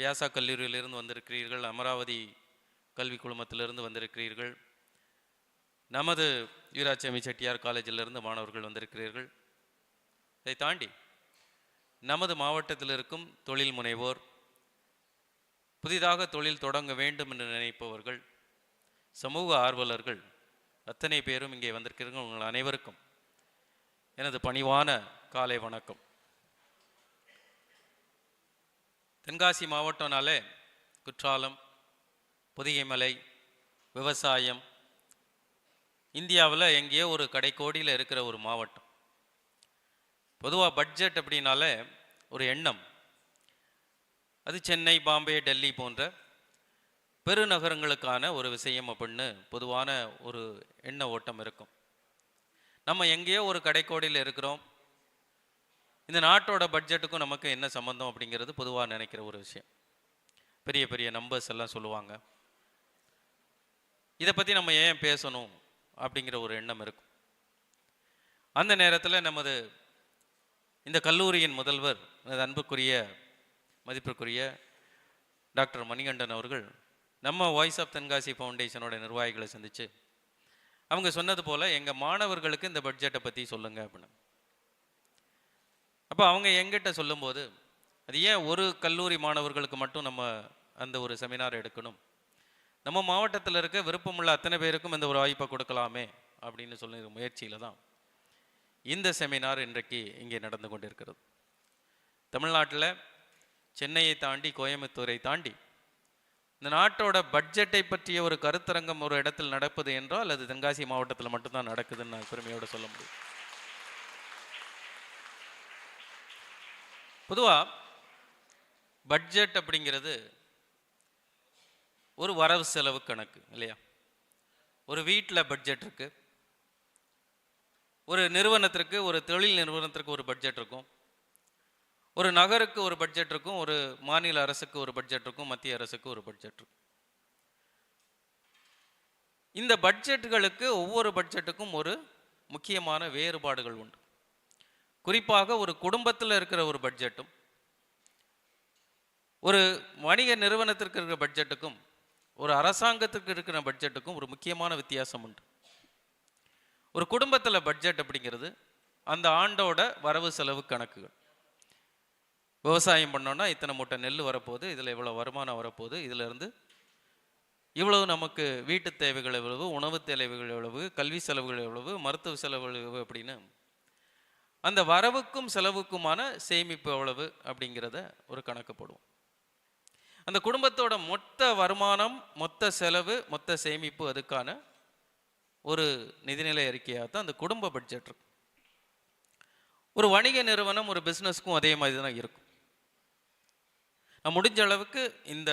வியாசா கல்லூரியிலிருந்து வந்திருக்கிறீர்கள், அமராவதி கல்வி குழுமத்திலிருந்து வந்திருக்கிறீர்கள், நமது வீராசாமி செட்டியார் காலேஜிலிருந்து மாணவர்கள் வந்திருக்கிறீர்கள். இதை தாண்டி நமது மாவட்டத்தில் இருக்கும் தொழில் முனைவோர், புதிதாக தொழில் தொடங்க வேண்டும் என்று நினைப்பவர்கள், சமூக ஆர்வலர்கள் அத்தனை பேரும் இங்கே வந்திருக்கிறீர்கள். உங்கள் அனைவருக்கும் எனது பணிவான காலை வணக்கம். தென்காசி மாவட்டம்னாலே குற்றாலம், பொதிகைமலை, விவசாயம், இந்தியாவில் எங்கேயோ ஒரு கடைக்கோடியில் இருக்கிற ஒரு மாவட்டம். பொதுவாக பட்ஜெட் அப்படின்னாலே ஒரு எண்ணம், அது சென்னை, பாம்பே, டெல்லி போன்ற பெருநகரங்களுக்கான ஒரு விஷயம் அப்படின்னு பொதுவான ஒரு எண்ண ஓட்டம் இருக்கும். நம்ம எங்கேயோ ஒரு கடைக்கோடியில் இருக்கிறோம், இந்த நாட்டோட பட்ஜெட்டுக்கும் நமக்கு என்ன சம்பந்தம் அப்படிங்கிறது பொதுவாக நினைக்கிற ஒரு விஷயம். பெரிய பெரிய நம்பர்ஸ் எல்லாம் சொல்லுவாங்க, இதை பற்றி நம்ம ஏன் பேசணும் அப்படிங்கிற ஒரு எண்ணம் இருக்கும். அந்த நேரத்தில் நமது இந்த கல்லூரியின் முதல்வர், அன்புக்குரிய மதிப்பிற்குரிய டாக்டர் மணிகண்டன் அவர்கள் நம்ம வாய்ஸ் ஆஃப் தென்காசி ஃபவுண்டேஷனோட நிர்வாகிகளை சந்தித்து அவங்க சொன்னது போல் எங்கள் மாணவர்களுக்கு இந்த பட்ஜெட்டை பற்றி சொல்லுங்க அப்படின்னு. அப்போ அவங்க எங்கிட்ட சொல்லும்போது, அது ஏன் ஒரு கல்லூரி மாணவர்களுக்கு மட்டும் நம்ம அந்த ஒரு செமினார் எடுக்கணும், நம்ம மாவட்டத்தில் இருக்க விருப்பமுள்ள அத்தனை பேருக்கும் இந்த ஒரு வாய்ப்பை கொடுக்கலாமே அப்படின்னு சொல்லி முயற்சியில் தான் இந்த செமினார் இன்றைக்கு இங்கே நடந்து கொண்டிருக்கிறது. தமிழ்நாட்டில் சென்னையை தாண்டி, கோயம்புத்தூரை தாண்டி இந்த நாட்டோட பட்ஜெட்டை பற்றிய ஒரு கருத்தரங்கம் ஒரு இடத்தில் நடப்பது என்றால் அது தென்காசி மாவட்டத்தில் மட்டும்தான் நடக்குதுன்னு நான் பெருமையோடு சொல்ல முடியும். பொதுவாக பட்ஜெட் அப்படிங்கிறது ஒரு வரவு செலவு கணக்கு இல்லையா? ஒரு வீட்டில் பட்ஜெட் இருக்கு, ஒரு நிறுவனத்திற்கு, ஒரு தொழில் நிறுவனத்திற்கு ஒரு பட்ஜெட் இருக்கும், ஒரு நகருக்கு ஒரு பட்ஜெட் இருக்கும், ஒரு மாநில அரசுக்கு ஒரு பட்ஜெட் இருக்கும், மத்திய அரசுக்கு ஒரு பட்ஜெட் இருக்கும். இந்த பட்ஜெட்டுகளுக்கு, ஒவ்வொரு பட்ஜெட்டுக்கும் ஒரு முக்கியமான வேறுபாடுகள் உண்டு. குறிப்பாக ஒரு குடும்பத்தில் இருக்கிற ஒரு பட்ஜெட்டும், ஒரு வணிக நிறுவனத்திற்கு இருக்கிற பட்ஜெட்டுக்கும், ஒரு அரசாங்கத்திற்கு இருக்கிற பட்ஜெட்டுக்கும் ஒரு முக்கியமான வித்தியாசம் உண்டு. ஒரு குடும்பத்தில் பட்ஜெட் அப்படிங்கிறது அந்த ஆண்டோட வரவு செலவு கணக்குகள். விவசாயம் பண்ணோன்னா இத்தனை மூட்டை நெல் வரப்போகுது, இதில் இவ்வளோ வருமானம் வரப்போகுது, இதிலிருந்து இவ்வளவு நமக்கு வீட்டு தேவைகள் எவ்வளவு, உணவு தேவைகள் எவ்வளவு, கல்வி செலவுகள் எவ்வளவு, மருத்துவ செலவுகள் எவ்வளவு அப்படின்னு அந்த வரவுக்கும் செலவுக்குமான சேமிப்பு எவ்வளவு அப்படிங்கிறத ஒரு கணக்கு போடுவோம். அந்த குடும்பத்தோட மொத்த வருமானம், மொத்த செலவு, மொத்த சேமிப்பு, அதுக்கான ஒரு நிதிநிலை அறிக்கையாக தான் அந்த குடும்ப பட்ஜெட் இருக்கும். ஒரு வணிக நிறுவனம், ஒரு பிஸ்னஸ்க்கும் அதே மாதிரி தான் இருக்கும். நான் முடிஞ்ச அளவுக்கு இந்த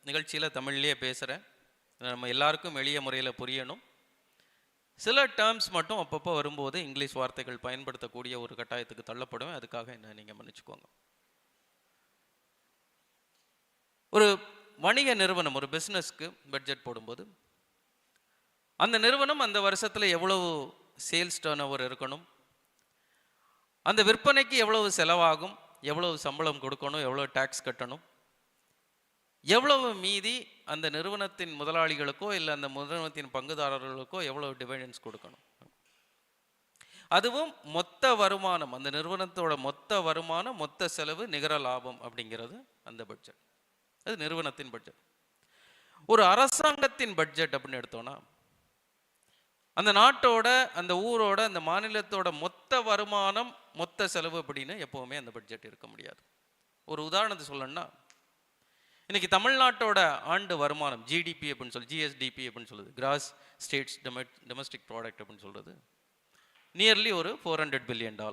நிகழ்ச்சியில் தமிழ்லேயே பேசுகிறேன், நம்ம எல்லாருக்கும் எளிய முறையில் புரியணும். சில டேர்ம்ஸ் மட்டும் அப்பப்போ வரும்போது இங்கிலீஷ் வார்த்தைகள் பயன்படுத்தக்கூடிய ஒரு கட்டாயத்துக்கு தள்ளப்படுவேன், அதுக்காக என்ன நீங்கள் மன்னிச்சுக்கோங்க. ஒரு வணிக நிறுவனம், ஒரு பிஸ்னஸ்க்கு பட்ஜெட் போடும்போது அந்த நிறுவனம் அந்த வருஷத்தில் எவ்வளவு சேல்ஸ் டர்ன் ஓவர் இருக்கணும், அந்த விற்பனைக்கு எவ்வளவு செலவாகும், எவ்வளவு சம்பளம் கொடுக்கணும், எவ்வளோ டேக்ஸ் கட்டணும், எவ்வளவு மீதி அந்த நிறுவனத்தின் முதலாளிகளுக்கோ இல்லை அந்த நிறுவனத்தின் பங்குதாரர்களுக்கோ எவ்வளவு டிவிடெண்ட்ஸ் கொடுக்கணும், அதுவும் மொத்த வருமானம், அந்த நிறுவனத்தோட மொத்த வருமானம், மொத்த செலவு, நிகர லாபம் அப்படிங்கிறது அந்த பட்ஜெட். அது நிறுவனத்தின் பட்ஜெட். ஒரு அரசாங்கத்தின் பட்ஜெட் அப்படின்னு எடுத்தோம்னா அந்த நாட்டோட, அந்த ஊரோட, அந்த மாநிலத்தோட மொத்த வருமானம், மொத்த செலவு அப்படின்னு எப்பவுமே அந்த பட்ஜெட் இருக்க முடியாது. ஒரு உதாரணத்தை சொல்லணும்னா, இன்னைக்கு தமிழ்நாட்டோட ஆண்டு வருமானம் ஜிடிபி அப்படின்னு சொல்லி, ஜிஎஸ்டிபி அப்படின்னு சொல்லுது, கிராஸ் ஸ்டேட்ஸ் டொமஸ்டிக் ப்ராடக்ட் அப்படின்னு சொல்றது, நியர்லி ஒரு $400 பில்லியன்.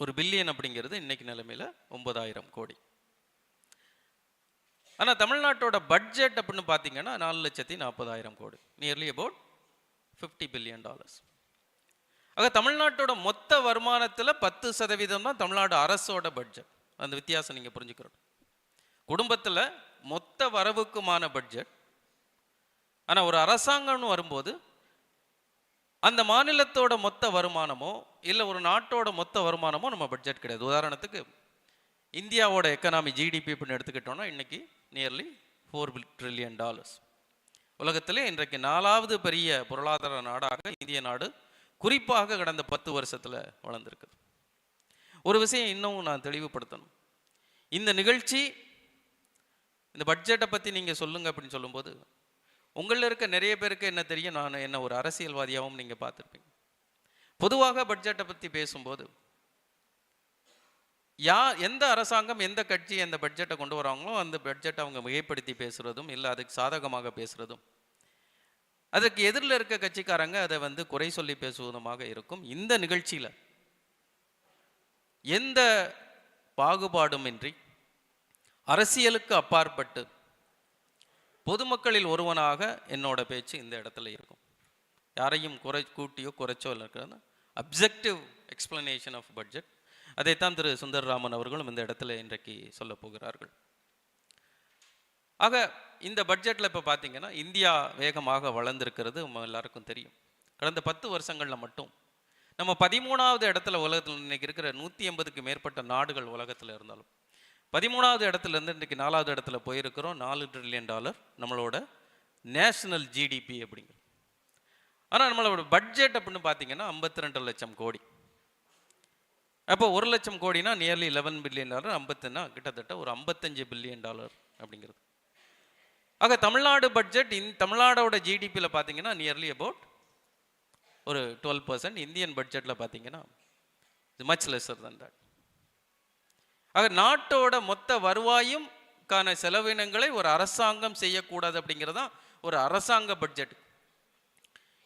ஒரு பில்லியன் அப்படிங்கிறது இன்னைக்கு நிலைமையில 9,000 கோடி. ஆனால் தமிழ்நாட்டோட பட்ஜெட் அப்படின்னு பார்த்தீங்கன்னா 4,40,000 கோடி, நியர்லி அபவுட் $50 பில்லியன். ஆக தமிழ்நாட்டோட மொத்த வருமானத்தில் 10% தான் தமிழ்நாடு அரசோட பட்ஜெட். அந்த வித்தியாசம் நீங்கள் புரிஞ்சுக்கிறோம். குடும்பத்தில் மொத்த வரவுக்குமான பட்ஜெட், ஆனால் ஒரு அரசாங்கம்னு வரும்போது அந்த மாநிலத்தோட மொத்த வருமானமோ இல்லை ஒரு நாட்டோட மொத்த வருமானமோ நம்ம பட்ஜெட் கிடையாது. உதாரணத்துக்கு இந்தியாவோட எக்கனாமி ஜிடிபி அப்படின்னு எடுத்துக்கிட்டோம்னா இன்னைக்கு நியர்லி $4 trillion. உலகத்திலே இன்றைக்கு 4வது பெரிய பொருளாதார நாடாக இந்திய நாடு குறிப்பாக கடந்த 10 வருஷத்துல வளர்ந்துருக்குது. ஒரு விஷயம் இன்னும் நான் தெளிவுபடுத்தணும். இந்த நிகழ்ச்சி, இந்த பட்ஜெட்டை பற்றி நீங்கள் சொல்லுங்க அப்படின்னு சொல்லும்போது உங்களில் இருக்க நிறைய பேருக்கு என்ன தெரியும், நான் என்ன ஒரு அரசியல்வாதியாகவும் நீங்கள் பார்த்துருப்பீங்க. பொதுவாக பட்ஜெட்டை பற்றி பேசும்போது எந்த அரசாங்கம் எந்த கட்சி அந்த பட்ஜெட்டை கொண்டு வராங்களோ அந்த பட்ஜெட்டை அவங்க மிகைப்படுத்தி பேசுறதும் இல்லை அதுக்கு சாதகமாக பேசுறதும், அதுக்கு எதிரில் இருக்க கட்சிக்காரங்க அதை வந்து குறை சொல்லி பேசுவதுமாக இருக்கும். இந்த நிகழ்ச்சியில் எந்த பாகுபாடுமின்றி அரசியலுக்கு அப்பாற்பட்டு பொதுமக்களில் ஒருவனாக என்னோட பேச்சு இந்த இடத்துல இருக்கும். யாரையும் கூட்டியோ குறைச்சோ இருக்கிறது அப்ஜெக்டிவ் எக்ஸ்பிளனேஷன் ஆஃப் பட்ஜெட். அதைத்தான் திரு சுந்தரராமன் அவர்களும் இந்த இடத்துல இன்றைக்கு சொல்ல போகிறார்கள். ஆக இந்த பட்ஜெட்டில் இப்போ பார்த்தீங்கன்னா இந்தியா வேகமாக வளர்ந்திருக்கிறது எல்லாருக்கும் தெரியும். கடந்த 10 வருஷங்களில் மட்டும் நம்ம 13வது இடத்துல உலகத்தில் இன்னைக்கு இருக்கிற 180க்கு மேற்பட்ட நாடுகள் உலகத்தில் இருந்தாலும் 13வது இடத்துல இருந்து இன்றைக்கு 4வது இடத்துல போயிருக்கிறோம். $4 trillion நம்மளோட நேஷனல் ஜிடிபி அப்படிங்கிறது. ஆனால் நம்மளோட பட்ஜெட் அப்படின்னு பார்த்தீங்கன்னா 52 லட்சம் கோடி. அப்போ 1 லட்சம் கோடினா நியர்லி $11 பில்லியன், 50னா கிட்டத்தட்ட ஒரு $55 பில்லியன் அப்படிங்கிறது. ஆக தமிழ்நாடு பட்ஜெட் தமிழ்நாடோட ஜிடிபியில் பார்த்தீங்கன்னா நியர்லி அபவுட் ஒரு 12%. இந்தியன் பட்ஜெட்டில் பார்த்தீங்கன்னா மச் லெஸர் தன் தட். ஆக நாட்டோட மொத்த வருவாயும் கான செலவினங்களை ஒரு அரசாங்கம் செய்யக்கூடாது அப்படிங்கிறதா ஒரு அரசாங்க பட்ஜெட்.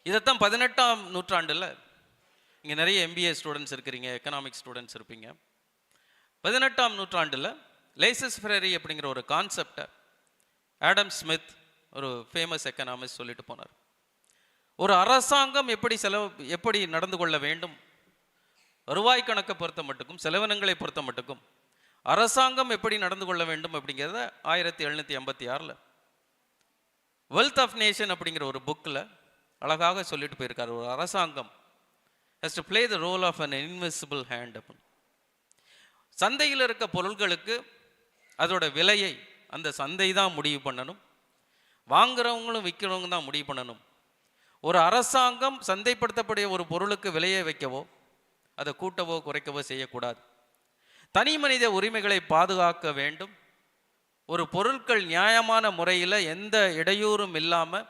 இதைத்தான் 18ஆம் நூற்றாண்டில், இங்கே நிறைய MBA ஸ்டூடெண்ட்ஸ் இருக்கிறீங்க, எக்கனாமிக்ஸ் ஸ்டூடெண்ட்ஸ் இருப்பீங்க. 18ஆம் நூற்றாண்டில் லேசஸ் ஃபெரரி அப்படிங்கிற ஒரு கான்செப்டை ஆடம் ஸ்மித் ஒரு ஃபேமஸ் எக்கனாமிஸ்ட் சொல்லிட்டு போனார். ஒரு அரசாங்கம் எப்படி நடந்து கொள்ள வேண்டும், வருவாய் கணக்கை பொறுத்த மட்டுக்கும் செலவினங்களை பொறுத்த மட்டுக்கும் அரசாங்கம் எப்படி நடந்து கொள்ள வேண்டும் அப்படிங்கிறத 1786 வெல்த் ஆஃப் நேஷன் அப்படிங்கிற ஒரு புக்கில் அழகாக சொல்லிட்டு போயிருக்காரு. ஒரு அரசாங்கம் has to play the role of an invisible hand அப்படின்னு. சந்தையில் இருக்க பொருட்களுக்கு அதோட விலையை அந்த சந்தை தான் முடிவு பண்ணணும், வாங்குறவங்களும் விற்கிறவங்க தான் முடிவு பண்ணணும். ஒரு அரசாங்கம் சந்தைப்படுத்தக்கூடிய ஒரு பொருளுக்கு விலையை வைக்கவோ அதை கூட்டவோ குறைக்கவோ செய்யக்கூடாது. தனி மனித உரிமைகளை பாதுகாக்க வேண்டும். ஒரு பொருட்கள் நியாயமான முறையில் எந்த இடையூறும் இல்லாமல்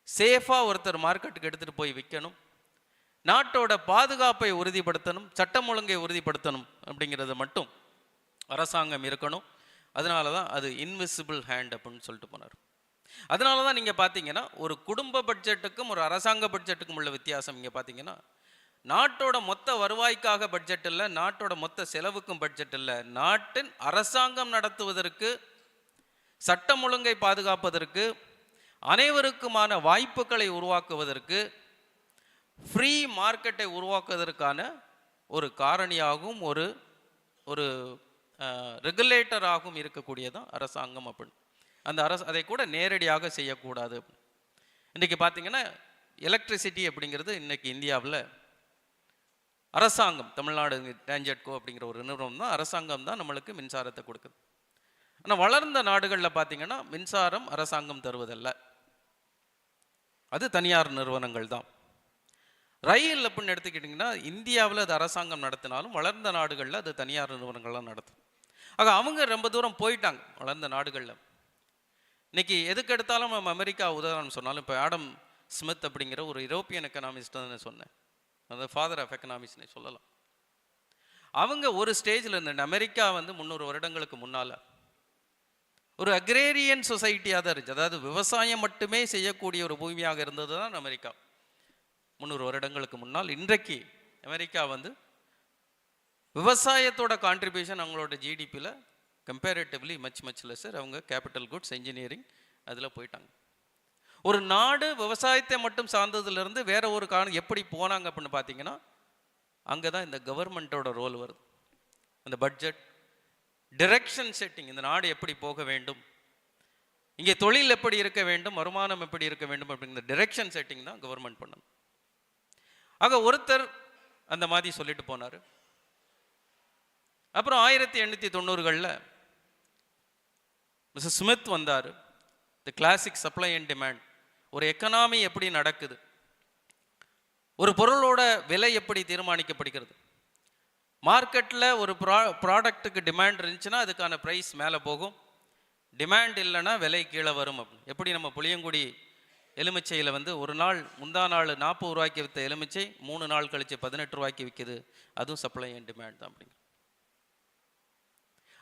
சேஃபாக ஒருத்தர் மார்க்கெட்டுக்கு எடுத்துகிட்டு போய் விற்கணும். நாட்டோட பாதுகாப்பை உறுதிப்படுத்தணும், சட்டம் ஒழுங்கை உறுதிப்படுத்தணும் அப்படிங்கிறது மட்டும் அரசாங்கம் இருக்கணும். அதனால தான் அது இன்விசிபிள் ஹேண்ட் அப்படின்னு சொல்லிட்டு போனார். அதனால தான் நீங்கள் பார்த்தீங்கன்னா ஒரு குடும்ப பட்ஜெட்டுக்கும் ஒரு அரசாங்க பட்ஜெட்டுக்கும் உள்ள வித்தியாசம் இங்கே பார்த்தீங்கன்னா, நாட்டோட மொத்த வருவாய்க்காக பட்ஜெட் இல்லை, நாட்டோட மொத்த செலவுக்கும் பட்ஜெட் இல்லை. நாட்டின் அரசாங்கம் நடத்துவதற்கு, சட்டம் ஒழுங்கை பாதுகாப்பதற்கு, அனைவருக்குமான வாய்ப்புகளை உருவாக்குவதற்கு, ஃப்ரீ மார்க்கெட்டை உருவாக்குவதற்கான ஒரு காரணியாகவும் ஒரு ரெகுலேட்டராகவும் இருக்கக்கூடியதான் அரசாங்கம் அப்படின்னு. அந்த அதை கூட நேரடியாக செய்யக்கூடாது. இன்றைக்கி பார்த்தீங்கன்னா எலக்ட்ரிசிட்டி அப்படிங்கிறது இன்றைக்கி இந்தியாவில் அரசாங்கம், தமிழ்நாடு டேஞ்சட்கோ அப்படிங்கிற ஒரு நிறுவனம் தான், அரசாங்கம் தான் நம்மளுக்கு மின்சாரத்தை கொடுக்குது. ஆனால் வளர்ந்த நாடுகளில் பார்த்தீங்கன்னா மின்சாரம் அரசாங்கம் தருவதல்ல, அது தனியார் நிறுவனங்கள் தான். ரயில் அப்படின்னு எடுத்துக்கிட்டிங்கன்னா இந்தியாவில் அது அரசாங்கம் நடத்தினாலும் வளர்ந்த நாடுகளில் அது தனியார் நிறுவனங்கள்லாம் நடத்தும். ஆக அவங்க ரொம்ப தூரம் போயிட்டாங்க வளர்ந்த நாடுகளில். இன்னைக்கு எதுக்கு எடுத்தாலும் நம்ம அமெரிக்கா உதாரணம் சொன்னாலும், இப்போ ஆடம் ஸ்மித் அப்படிங்கிற ஒரு யூரோப்பியன் எக்கனாமிஸ்ட் தான் சொன்னேன், அந்த ஃபாதர் ஆஃப் எக்கனாமிக்ஸ்னே சொல்லலாம். அவங்க ஒரு ஸ்டேஜில் இருந்த அமெரிக்கா வந்து 300 வருடங்களுக்கு முன்னால் ஒரு அக்ரேரியன் சொசைட்டியாக தான் இருந்துச்சு. அதாவது விவசாயம் மட்டுமே செய்யக்கூடிய ஒரு பூமியாக இருந்தது தான் அமெரிக்கா 300 வருடங்களுக்கு முன்னால். இன்றைக்கு அமெரிக்கா வந்து விவசாயத்தோட கான்ட்ரிபியூஷன் அவங்களோட ஜிடிபியில் கம்பேரிட்டிவ்லி மச் லெஸர். அவங்க கேபிட்டல் குட்ஸ், இன்ஜினியரிங் அதில் போயிட்டாங்க. ஒரு நாடு விவசாயத்தை மட்டும் சார்ந்ததுலேருந்து வேற ஒரு எப்படி போனாங்க அப்படின்னு பார்த்தீங்கன்னா, அங்கே தான் இந்த கவர்மெண்ட்டோட ரோல் வருது. அந்த பட்ஜெட் டிரெக்ஷன் செட்டிங், இந்த நாடு எப்படி போக வேண்டும், இங்கே தொழில் எப்படி இருக்க வேண்டும், வருமானம் எப்படி இருக்க வேண்டும் அப்படிங்கிற டிரெக்ஷன் செட்டிங் தான் கவர்மெண்ட் பண்ணணும். ஆக ஒருத்தர் அந்த மாதிரி சொல்லிட்டு போனார், அப்புறம் 1890களில் மிஸ்டர் ஸ்மித் வந்தார். தி கிளாசிக் சப்ளை அண்ட் டிமாண்ட், ஒரு எக்கனாமி எப்படி நடக்குது, ஒரு பொருளோட விலை எப்படி தீர்மானிக்கப்படுகிறது, மார்க்கெட்டில் ஒரு ப்ராடக்ட்டுக்கு டிமாண்ட் இருந்துச்சுன்னா அதுக்கான ப்ரைஸ் மேலே போகும், டிமாண்ட் இல்லைன்னா விலை கீழே வரும். அப்படின்னு எப்படி நம்ம புளியங்குடி எலுமிச்சையில் ஒரு நாள் முந்தா நாள் 40 ரூபாய்க்கு விற்ற எலுமிச்சை 3 நாள் கழிச்சு 18 ரூபாய்க்கு விற்கிது, அதுவும் சப்ளை அண்ட் டிமாண்ட் தான். அப்படிங்க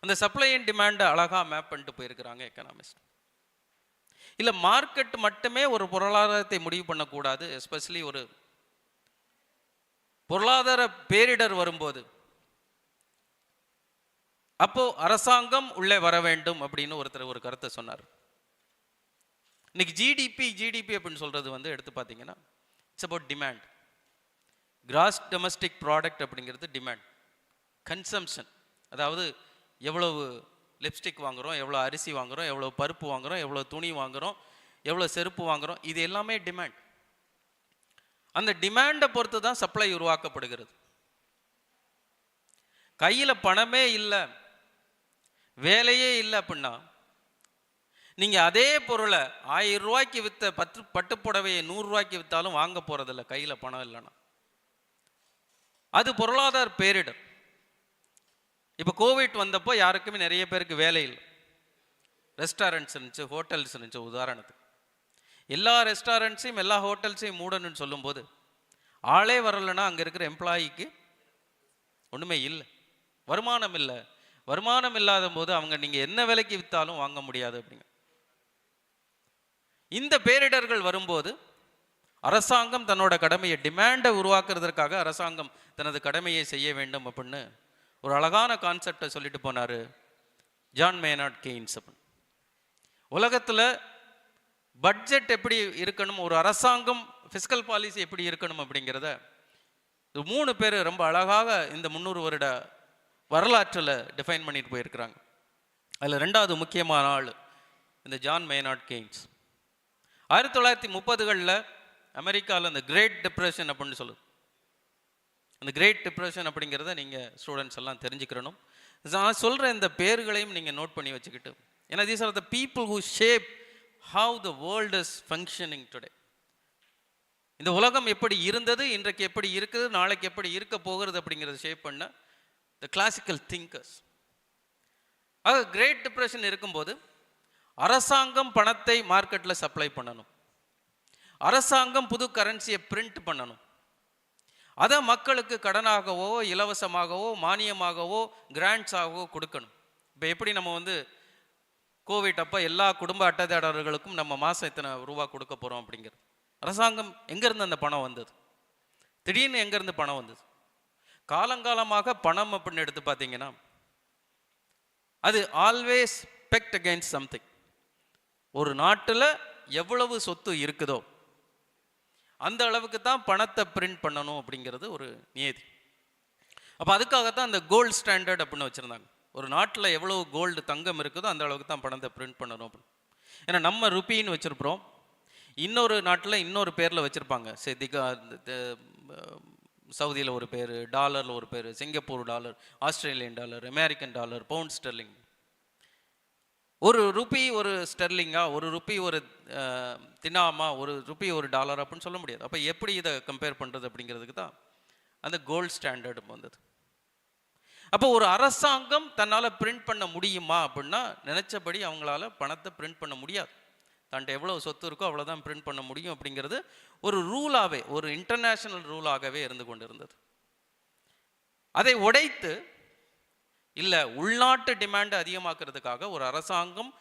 அந்த சப்ளை அண்ட் டிமாண்டை அழகாக மேப் பண்ணிட்டு போயிருக்கிறாங்க எக்கனாமிஸ்ட். இல்லை மார்க்கெட் மட்டுமே ஒரு பொருளாதாரத்தை முடிவு பண்ணக்கூடாது. எஸ்பெஷலி ஒரு பொருளாதார பேரிடர் வரும்போது அப்போ அரசாங்கம் உள்ளே வர வேண்டும் அப்படின்னு ஒருத்தர் ஒரு கருத்தை சொன்னார். இன்னைக்கு ஜிடிபி அப்படின்னு சொல்றது எடுத்து பார்த்தீங்கன்னா it's about demand. Gross domestic product அப்படிங்கிறது டிமாண்ட். கன்சம்ஷன், அதாவது எவ்வளவு லிப்ஸ்டிக் வாங்குகிறோம், எவ்வளோ அரிசி வாங்குகிறோம், எவ்வளோ பருப்பு வாங்குகிறோம், எவ்வளோ துணி வாங்குகிறோம், எவ்வளோ செருப்பு வாங்குகிறோம், இது எல்லாமே டிமாண்ட். அந்த டிமாண்டை பொறுத்து தான் சப்ளை உருவாக்கப்படுகிறது. கையில் பணமே இல்லை, வேலையே இல்லை அப்படின்னா நீங்கள் அதே பொருளை 1000 ரூபாய்க்கு விற்ற பட்டுப்புடவையை 100 ரூபாய்க்கு விற்றாலும் வாங்க போகிறதில்ல, கையில் பணம் இல்லைன்னா. அது பொருளாதார பேரிடர். இப்போ கோவிட் வந்தப்போ யாருக்குமே நிறைய பேருக்கு வேலை இல்லை. ரெஸ்டாரண்ட்ஸ் இருந்துச்சு, ஹோட்டல்ஸ் இருந்துச்சு. உதாரணத்துக்கு எல்லா ரெஸ்டாரண்ட்ஸையும் எல்லா ஹோட்டல்ஸையும் மூடணும்னு சொல்லும்போது ஆளே வரலைன்னா அங்கே இருக்கிற எம்ப்ளாயிக்கு ஒன்றுமே இல்லை, வருமானம் இல்லை. வருமானம் இல்லாத போது அவங்க நீங்கள் என்ன விலைக்கு விற்றாலும் வாங்க முடியாது. அப்படிங்க இந்த பேரிடர்கள் வரும்போது அரசாங்கம் தன்னோட கடமையை, டிமாண்டை உருவாக்குறதற்காக அரசாங்கம் தனது கடமையை செய்ய வேண்டும் அப்படின்னு ஒரு அழகான கான்செப்டை சொல்லிட்டு போனார் ஜான் மேனார்ட் கெய்ன்ஸ். அப்படின்னு உலகத்தில் பட்ஜெட் எப்படி இருக்கணும், ஒரு அரசாங்கம் ஃபிஸ்கல் பாலிசி எப்படி இருக்கணும் அப்படிங்கிறத 3 பேர் ரொம்ப அழகாக இந்த 300 வருட வரலாற்றில் டிஃபைன் பண்ணிட்டு போயிருக்கிறாங்க. அதில் 2வது முக்கியமான ஆள் இந்த ஜான் மேனார்ட் கெய்ன்ஸ். 1930களில் அமெரிக்காவில் அந்த கிரேட் டிப்ரெஷன் அப்படின்னு சொல்லுது. அந்த கிரேட் டிப்ரெஷன் அப்படிங்கிறத நீங்கள் ஸ்டூடெண்ட்ஸ் எல்லாம் தெரிஞ்சுக்கிறணும். நான் சொல்கிற இந்த பேர்களையும் நீங்கள் நோட் பண்ணி வச்சுக்கிட்டு, ஏன்னா these are the people who shape how the world is functioning today. இந்த உலகம் எப்படி இருந்தது, இன்றைக்கு எப்படி இருக்குது, நாளைக்கு எப்படி இருக்க போகிறது அப்படிங்கிறத ஷேப் பண்ண த கிளாசிக்கல் திங்கர்ஸ். ஆக கிரேட் டிப்ரெஷன் இருக்கும்போது அரசாங்கம் பணத்தை மார்க்கெட்டில் சப்ளை பண்ணணும், அரசாங்கம் புது கரன்சியை பிரிண்ட் பண்ணணும், அதை மக்களுக்கு கடனாகவோ இலவசமாகவோ மானியமாகவோ கிராண்ட்ஸாகவோ கொடுக்கணும். இப்போ எப்படி நம்ம கோவிட் அப்போ எல்லா குடும்ப அட்டைதாரர்களுக்கும் நம்ம மாதம் இத்தனை ரூபா கொடுக்க போகிறோம் அப்படிங்கிறது, அரசாங்கம் எங்கேருந்து அந்த பணம் வந்தது, திடீர்னு எங்கேருந்து பணம் வந்தது? காலங்காலமாக பணம் அப்படின்னு எடுத்து பார்த்தீங்கன்னா அது ஆல்வேஸ் பெக்ட் அகெயின்ஸ்ட் சம்திங். ஒரு நாட்டில் எவ்வளவு சொத்து இருக்குதோ அந்த அளவுக்கு தான் பணத்தை பிரிண்ட் பண்ணணும் அப்படிங்கிறது ஒரு நியதி. அப்போ அதுக்காகத்தான் அந்த கோல்டு ஸ்டாண்டர்ட் அப்படின்னு வச்சுருந்தாங்க. ஒரு நாட்டில் எவ்வளவு கோல்டு தங்கம் இருக்குதோ அந்த அளவுக்கு தான் பணத்தை பிரிண்ட் பண்ணணும் அப்படின்னு. ஏன்னா நம்ம ருப்பின்னு வச்சுருப்போம், இன்னொரு நாட்டில் இன்னொரு பேரில் வச்சுருப்பாங்க. சவுதியில் ஒரு பேர், டாலரில் ஒரு பேர், Singapore dollar, Australian dollar, American dollar, pound sterling. ஒரு ருப்பி ஒரு ஸ்டெர்லிங்கா, ஒரு ருப்பி ஒரு தினாமா, ஒரு ருப்பி ஒரு டாலர் அப்படின்னு சொல்ல முடியாது. அப்போ எப்படி இதை கம்பேர் பண்ணுறது அப்படிங்கிறதுக்கு தான் அந்த கோல்டு ஸ்டாண்டர்டு வந்தது. அப்போ ஒரு அரசாங்கம் தன்னால் பிரிண்ட் பண்ண முடியுமா அப்படின்னா நினச்சபடி அவங்களால பணத்தை பிரிண்ட் பண்ண முடியாது. தன்ட்ட எவ்வளோ சொத்து இருக்கோ அவ்வளோதான் பிரிண்ட் பண்ண முடியும் அப்படிங்கிறது ஒரு ரூலாகவே, ஒரு இன்டர்நேஷ்னல் ரூலாகவே இருந்து கொண்டு இருந்தது. அதை உடைத்து இல்லை உள்நாட்டு டிமாண்டை அதிகமாக்குறதுக்காக ஒரு அரசாங்கம்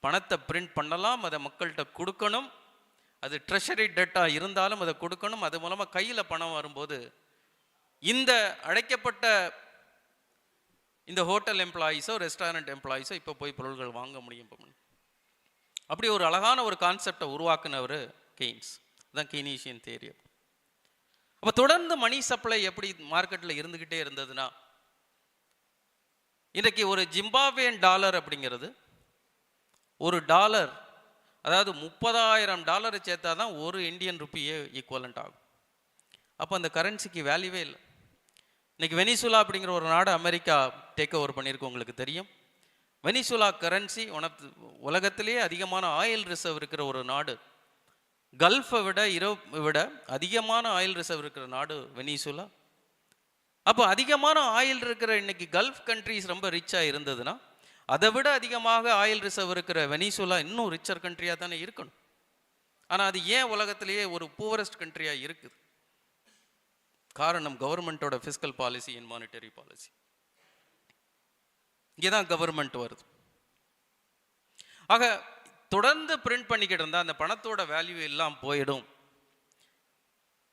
பணத்தை பிரிண்ட் பண்ணலாம், அதை மக்கள்கிட்ட கொடுக்கணும், அது ட்ரெஷரி டெட்டாக இருந்தாலும் அதை கொடுக்கணும். அது மூலமாக கையில் பணம் வரும்போது இந்த அழைக்கப்பட்ட இந்த ஹோட்டல் எம்ப்ளாயீஸோ ரெஸ்டாரண்ட் எம்ப்ளாயீஸோ இப்போ போய் பொருள்கள் வாங்க முடியும். அப்படி ஒரு அழகான ஒரு கான்செப்டை உருவாக்குனவர் கெய்ன்ஸ். அதுதான் கெய்னீஷியன் தியரி. அப்போ தொடர்ந்து மணி சப்ளை எப்படி மார்க்கெட்டில் இருந்துக்கிட்டே இருந்ததுன்னா, இன்றைக்கி ஒரு ஜிம்பாப்வேன் டாலர் அப்படிங்கிறது ஒரு டாலர், அதாவது 30,000 டாலரை சேர்த்தா தான் ஒரு இந்தியன் ருப்பியே ஈக்குவலண்ட் ஆகும். அப்போ அந்த கரன்சிக்கு வேல்யூவே இல்லை. இன்னைக்கு வெனிசுலா அப்படிங்கிற ஒரு நாடு அமெரிக்கா டேக் ஓவர் பண்ணியிருக்கு, உங்களுக்கு தெரியும். வெனிசுலா கரன்சி உலகத்திலேயே அதிகமான ஆயில் ரிசர்வ் இருக்கிற ஒரு நாடு. கல்ஃபை விட அதிகமான ஆயில் ரிசர்வ் இருக்கிற நாடு வெனிசுலா. அப்போ அதிகமான ஆயில் இருக்கிற இன்னைக்கு கல்ஃப் கண்ட்ரிஸ் ரொம்ப ரிச்சாக இருந்ததுன்னா, அதை விட அதிகமாக ஆயில் ரிசர்வ் இருக்கிற வெனிசுலா இன்னும் ரிச்சர் கண்ட்ரியாக தானே இருக்கணும். ஆனால் அது ஏன் உலகத்திலேயே ஒரு பூவரஸ்ட் கண்ட்ரியாக இருக்குது? காரணம் கவர்மெண்ட்டோட fiscal policy and monetary policy. இங்கே தான் கவர்மெண்ட் வருது. ஆக தொடர்ந்து பிரிண்ட் பண்ணிக்கிட்டு இருந்தால் அந்த பணத்தோட வேல்யூ எல்லாம் போயிடும்.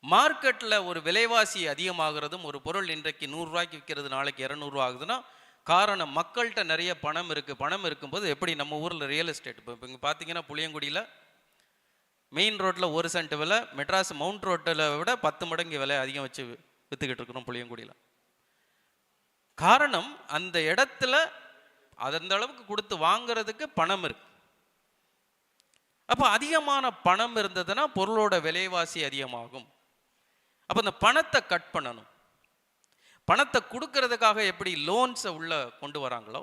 மார்க்கெட்டில் ஒரு விலைவாசி அதிகமாகிறதும், ஒரு பொருள் இன்றைக்கு 100 ரூபாய்க்கு விற்கிறது நாளைக்கு 200 ரூபா ஆகுதுன்னா காரணம் மக்கள்கிட்ட நிறைய பணம் இருக்குது. பணம் இருக்கும்போது எப்படி நம்ம ஊரில் ரியல் எஸ்டேட், இப்போ இங்கே பார்த்தீங்கன்னா புளியங்குடியில் மெயின் ரோட்டில் 1 சென்ட் விலை, மெட்ராஸ் மவுண்ட் ரோட்டில் விட 10 மடங்கு விலை அதிகம் வச்சு விற்றுக்கிட்டு இருக்கிறோம் புளியங்குடியில். காரணம் அந்த இடத்துல அந்த அளவுக்கு கொடுத்து வாங்குறதுக்கு பணம் இருக்கு. அப்போ அதிகமான பணம் இருந்ததுன்னா பொருளோட விலைவாசி அதிகமாகும். அப்போ அந்த பணத்தை கட் பண்ணணும். பணத்தை கொடுக்கறதுக்காக எப்படி லோன்ஸை உள்ள கொண்டு வராங்களோ,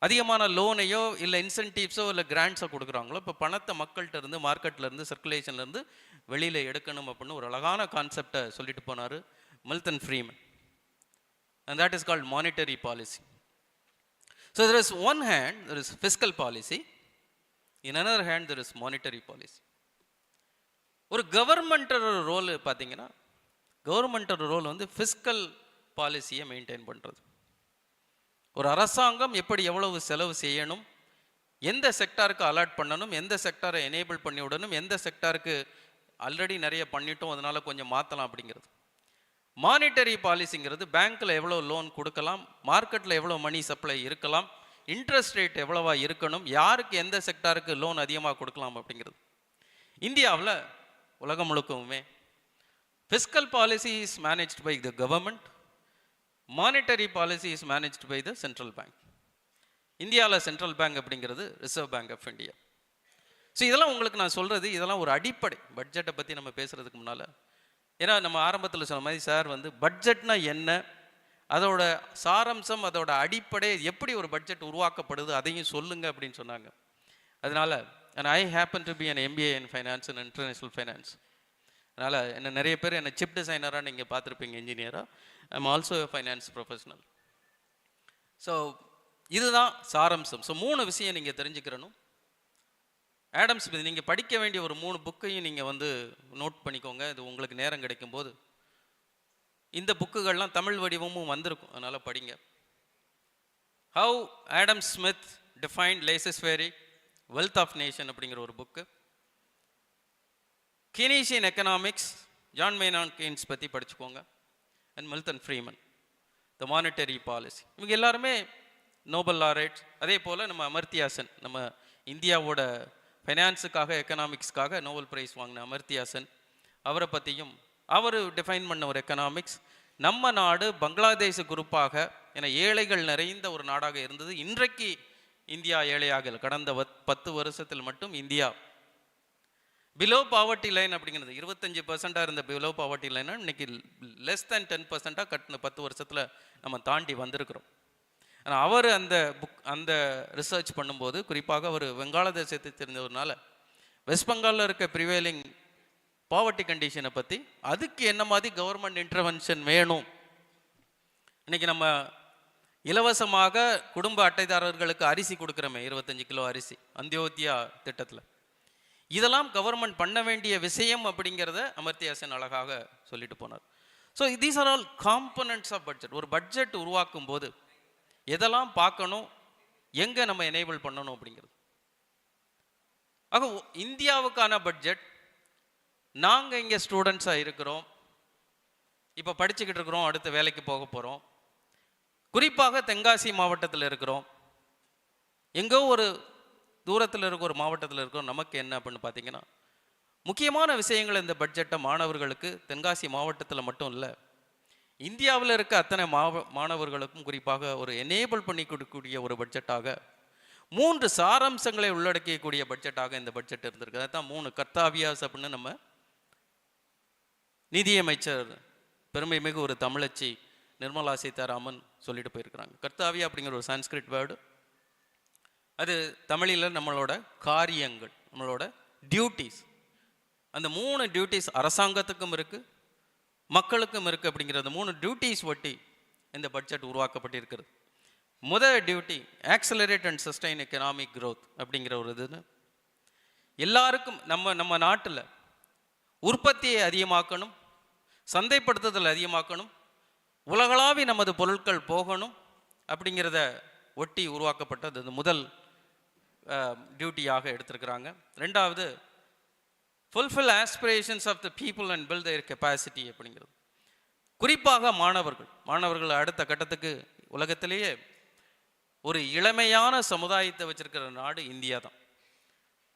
அதிகமான லோனையோ இல்லை இன்சென்டிவ்ஸோ இல்லை கிராண்ட்ஸோ கொடுக்குறாங்களோ, இப்போ பணத்தை மக்கள்கிட்ட இருந்து மார்க்கெட்ல இருந்து சர்க்குலேஷன்ல இருந்து வெளியில எடுக்கணும் அப்படின்னு ஒரு அழகான கான்செப்டை சொல்லிட்டு போனாரு Milton Freeman. And that is called monetary policy. So there is one hand, there is fiscal policy. In another hand, there is monetary policy. ஒரு கவர்மெண்டோட ரோல் பார்த்தீங்கன்னா, கவர்மெண்டோட ரோல் வந்து ஃபிஸ்கல் பாலிசியை மெயின்டைன் பண்ணுறது. ஒரு அரசாங்கம் எப்படி எவ்வளவு செலவு செய்யணும், எந்த செக்டாருக்கு அலாட் பண்ணணும், எந்த செக்டாரை எனேபிள் பண்ணி விடணும், எந்த செக்டாருக்கு ஆல்ரெடி நிறைய பண்ணிட்டோம் அதனால கொஞ்சம் மாற்றலாம் அப்படிங்கிறது. மானிட்டரி பாலிசிங்கிறது பேங்க்கில் எவ்வளோ லோன் கொடுக்கலாம், மார்க்கெட்டில் எவ்வளோ மணி சப்ளை இருக்கலாம், இன்ட்ரெஸ்ட் ரேட் எவ்வளவா இருக்கணும், யாருக்கு எந்த செக்டாருக்கு லோன் அதிகமாக கொடுக்கலாம் அப்படிங்கிறது. இந்தியாவில் உலகம் முழுக்கவுமே fiscal policy is managed by the government, monetary policy is managed by the central bank. இந்தியாவில் சென்ட்ரல் பேங்க் அப்படிங்கிறது Reserve Bank of India. So இதெல்லாம் உங்களுக்கு நான் சொல்கிறது, இதெல்லாம் ஒரு அடிப்படை. பட்ஜெட்டை பற்றி நம்ம பேசுகிறதுக்கு முன்னால், ஏன்னா நம்ம ஆரம்பத்தில் சொன்ன மாதிரி சார் வந்து பட்ஜெட்னா என்ன, அதோட சாராம்சம், அதோட அடிப்படை, எப்படி ஒரு பட்ஜெட் உருவாக்கப்படுது அதையும் சொல்லுங்க அப்படின்னு சொன்னாங்க. அதனால and I happen to be an MBA in finance and international finance. அதனால் என்ன நிறைய பேர் என்னை சிப் டிசைனராக நீங்கள் பார்த்துருப்பீங்க, இன்ஜினியராக. I am also a finance professional. So இதுதான் சாராம்சம். ஸோ 3 விஷயம் நீங்கள் தெரிஞ்சுக்கிறணும். ஆடம் ஸ்மித் நீங்கள் படிக்க வேண்டிய ஒரு 3 புக்கையும் நீங்கள் வந்து நோட் பண்ணிக்கோங்க. இது உங்களுக்கு நேரம் கிடைக்கும் போது. இந்த புக்குகள்லாம் தமிழ் வடிவமும் வந்திருக்கும், அதனால் படிங்க. How Adam Smith defined laissez faire wealth of nation அப்படிங்கிற ஒரு book. Keynesian economics, John Maynard Keynes பற்றி படிச்சுக்கோங்க. And Milton Friedman, the monetary policy. இவங்க எல்லாருமே நோபல் லாரேட். அதே போல் நம்ம அமர்த்தியா சென், நம்ம இந்தியாவோட ஃபைனான்ஸுக்காக எக்கனாமிக்ஸ்க்காக நோபல் ப்ரைஸ் வாங்கின அமர்த்தியா சென், அவரை பற்றியும் அவர் டிஃபைன் பண்ண ஒரு எக்கனாமிக்ஸ். நம்ம நாடு பங்களாதேஷ் குரூப்பாக என ஏழைகள் நிறைந்த ஒரு நாடாக இருந்தது. இன்றைக்கு இந்தியா ஏழையாக இல்லை. கடந்த 10 வருஷத்தில் மட்டும் இந்தியா பிலோ பாவர்ட்டி லைன் அப்படிங்கிறது 25% இருந்த பிலோ பாவர்ட்டி லைன் இன்னைக்கு லெஸ் தேன் 10% கட்டின 10 வருஷத்தில் நம்ம தாண்டி வந்திருக்கிறோம். ஆனால் அவர் அந்த ரிசர்ச் பண்ணும்போது, குறிப்பாக அவர் வங்காளதேசத்தை தெரிஞ்சதுனால வெஸ்ட் பெங்காலில் இருக்க ப்ரிவேலிங் பாவர்ட்டி கண்டிஷனை பற்றி, அதுக்கு என்ன மாதிரி கவர்மெண்ட் இன்டர்வென்ஷன் வேணும். இன்னைக்கு நம்ம இலவசமாக குடும்ப அட்டைதாரர்களுக்கு அரிசி கொடுக்குறோமே, 25 கிலோ அரிசி அந்தியோதயா திட்டத்தில். இதெல்லாம் கவர்மெண்ட் பண்ண வேண்டிய விஷயம் அப்படிங்கிறத அமர்த்தியா சென் அழகாக சொல்லிட்டு போனார். So these are all components of budget. ஒரு பட்ஜெட் உருவாக்கும் போது எதெல்லாம் பார்க்கணும், எங்கே நம்ம எனேபிள் பண்ணணும் அப்படிங்கிறது. ஆக இந்தியாவுக்கான பட்ஜெட், நாங்கள் இங்கே ஸ்டூடெண்ட்ஸாக இருக்கிறோம், இப்போ படிச்சுக்கிட்டு இருக்கிறோம், அடுத்த வேலைக்கு போக போகிறோம். குறிப்பாக தென்காசி மாவட்டத்தில் இருக்கிறோம், எங்கோ ஒரு தூரத்தில் இருக்க ஒரு மாவட்டத்தில் இருக்கிறோம். நமக்கு என்ன அப்படின்னு பார்த்தீங்கன்னா, முக்கியமான விஷயங்கள் இந்த பட்ஜெட்டை மாணவர்களுக்கு தென்காசி மாவட்டத்தில் மட்டும் இல்லை, இந்தியாவில் இருக்க அத்தனை மாணவர்களுக்கும் குறிப்பாக ஒரு எனேபிள் பண்ணி கொடுக்கக்கூடிய ஒரு பட்ஜெட்டாக, 3 சாராம்சங்களை உள்ளடக்கக்கூடிய பட்ஜெட்டாக இந்த பட்ஜெட் இருந்திருக்கு. அதான் 3 கர்த்தாவியாஸ் அப்படின்னு நம்ம நிதியமைச்சர் பெருமை மிகு ஒரு தமிழச்சி நிர்மலா சீதாராமன் சொல்லிட்டு போயிருக்கிறாங்க. கர்த்தாவி அப்படிங்கிற ஒரு சான்ஸ்கிரிட் வேர்டு, அது தமிழில் நம்மளோட காரியங்கள், நம்மளோட டியூட்டிஸ். அந்த 3 டியூட்டிஸ் அரசாங்கத்துக்கும் இருக்குது, மக்களுக்கும் இருக்குது. அப்படிங்கிற அந்த 3 டியூட்டிஸ் ஒட்டி இந்த பட்ஜெட் உருவாக்கப்பட்டிருக்கிறது. முதல் duty accelerate and sustain economic growth அப்படிங்கிற ஒரு இது. எல்லாருக்கும் நம்ம நாட்டில் உற்பத்தியை அதிகமாக்கணும், சந்தைப்படுத்துதல் அதிகமாக்கணும், உலகளாவி நமது பொருட்கள் போகணும் அப்படிங்கிறத ஒட்டி உருவாக்கப்பட்டது அது முதல் டியூட்டியாக எடுத்திருக்கிறாங்க. ரெண்டாவது, fulfil aspirations of the people and build their capacity அப்படிங்கிறது. குறிப்பாக மாணவர்கள் அடுத்த கட்டத்துக்கு உலகத்திலேயே ஒரு இளமையான சமுதாயத்தை வச்சிருக்கிற நாடு இந்தியா தான்.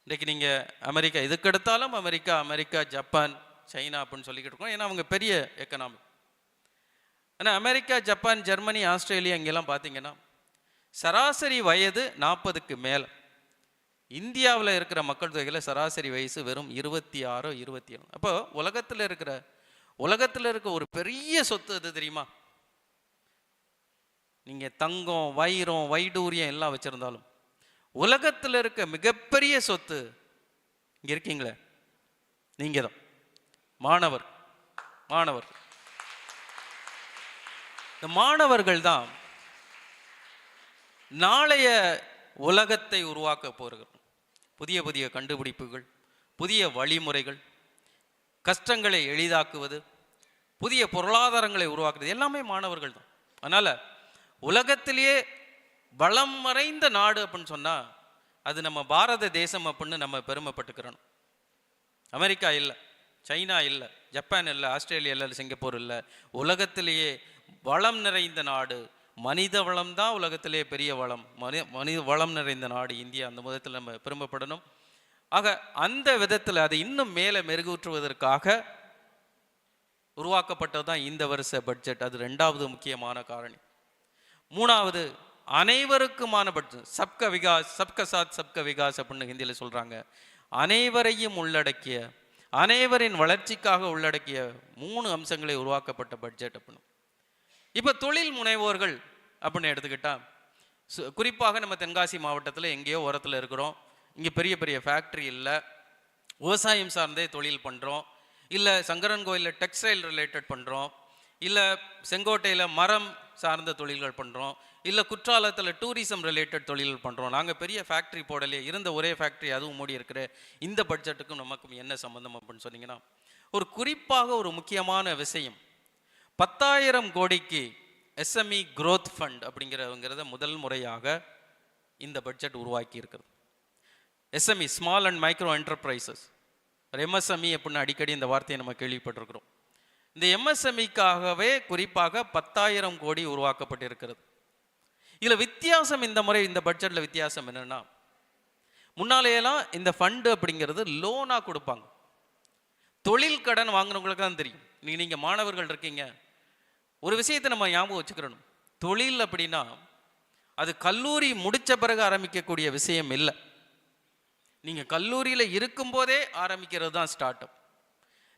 இன்றைக்கு நீங்கள் அமெரிக்கா, இதுக்கு எடுத்தாலும் அமெரிக்கா, ஜப்பான், சைனா அப்படின்னு சொல்லிக்கிட்டு இருக்கோம். ஏன்னா அவங்க பெரிய எக்கனாமி. ஆனால் அமெரிக்கா, ஜப்பான், ஜெர்மனி, ஆஸ்திரேலியா இங்கெல்லாம் பார்த்தீங்கன்னா சராசரி வயது 40க்கு மேலே. இந்தியாவில் இருக்கிற மக்கள் தொகையில் சராசரி வயசு வெறும் 26, 27. அப்போ உலகத்தில் இருக்க ஒரு பெரிய சொத்து அது தெரியுமா? நீங்கள் தங்கம், வைரம், வைடூரியம் எல்லாம் வச்சுருந்தாலும் உலகத்தில் இருக்க மிகப்பெரிய சொத்து இங்கே இருக்கீங்களே, நீங்கள் தான். மாணவர் இந்த மாணவர்கள் தான் நாளைய உலகத்தை உருவாக்க போகிறோம். புதிய புதிய கண்டுபிடிப்புகள், புதிய வழிமுறைகள், கஷ்டங்களை எளிதாக்குவது, புதிய பொருளாதாரங்களை உருவாக்குறது எல்லாமே மாணவர்கள் தான். அதனால் உலகத்திலேயே வளம் மறைந்த நாடு அப்படின்னு சொன்னால் அது நம்ம பாரத தேசம் அப்படின்னு நம்ம பெருமைப்பட்டுக்கிறோம். அமெரிக்கா இல்லை, சைனா இல்லை, ஜப்பான் இல்லை, ஆஸ்திரேலியா இல்லை, சிங்கப்பூர் இல்லை. உலகத்திலேயே வளம் நிறைந்த நாடு, மனித வளம் தான் உலகத்திலே பெரிய வளம், மனித வளம் நிறைந்த நாடு இந்தியா. அந்த விதத்தில் நம்ம பெருமைப்படணும். ஆக அந்த விதத்தில் அதை இன்னும் மேலே மெருகூற்றுவதற்காக உருவாக்கப்பட்டது தான் இந்த வருஷ பட்ஜெட். அது 2வது முக்கியமான காரணி. 3வது, அனைவருக்குமான பட்ஜெட். சப்க விகாஸ், சப்க சாத் சப்க விகாஸ் அப்படின்னு ஹிந்தியில் சொல்கிறாங்க. அனைவரையும் உள்ளடக்கிய, அனைவரின் வளர்ச்சிக்காக உள்ளடக்கிய 3 அம்சங்களை உருவாக்கப்பட்ட பட்ஜெட் அப்படின்னு. இப்போ தொழில் முனைவோர்கள் அப்படின்னு எடுத்துக்கிட்டா, குறிப்பாக நம்ம தென்காசி மாவட்டத்தில் எங்கேயோ ஓரத்தில் இருக்கிறோம். இங்கே பெரிய பெரிய ஃபேக்ட்ரி இல்லை, விவசாயம் சார்ந்தே தொழில் பண்ணுறோம். இல்லை சங்கரன் கோயிலில் டெக்ஸ்டைல் ரிலேட்டட் பண்ணுறோம், இல்லை செங்கோட்டையில் மரம் சார்ந்த தொழில்கள் பண்ணுறோம், இல்லை குற்றாலத்தில் டூரிசம் ரிலேட்டட் தொழில்கள் பண்ணுறோம். நாங்கள் பெரிய ஃபேக்ட்ரி போடலையே, இருந்த ஒரே ஃபேக்ட்ரி அதுவும் மூடி இருக்கிற இந்த பட்ஜெட்டுக்கும் நமக்கும் என்ன சம்மந்தம் அப்படின்னு சொன்னீங்கன்னா, ஒரு குறிப்பாக ஒரு முக்கியமான விஷயம், 10,000 கோடிக்கு எஸ்எம்இ க்ரோத் ஃபண்ட் அப்படிங்கிறத முதல் முறையாக இந்த பட்ஜெட் உருவாக்கி இருக்கிறது. SME, small and micro enterprises, MSME அப்படின்னு அடிக்கடி இந்த வார்த்தையை நம்ம கேள்விப்பட்டிருக்கிறோம். இந்த எம்எஸ்எம்இக்காகவே குறிப்பாக 10,000 கோடி உருவாக்கப்பட்டிருக்கிறது. இதில் வித்தியாசம், இந்த முறை இந்த பட்ஜெட்டில் வித்தியாசம் என்னென்னா, முன்னாலேயெல்லாம் இந்த ஃபண்டு அப்படிங்கிறது லோனாக கொடுப்பாங்க. தொழில் கடன் வாங்குறவங்களுக்கு தான் தெரியும். நீங்கள் மாணவர்கள் இருக்கீங்க, ஒரு விஷயத்தை நம்ம ஞாபகம் வச்சுக்கிறணும். தொழில் அப்படின்னா அது கல்லூரி முடித்த பிறகு ஆரம்பிக்கக்கூடிய விஷயம் இல்லை. நீங்கள் கல்லூரியில் இருக்கும்போதே ஆரம்பிக்கிறது தான் ஸ்டார்ட் அப்.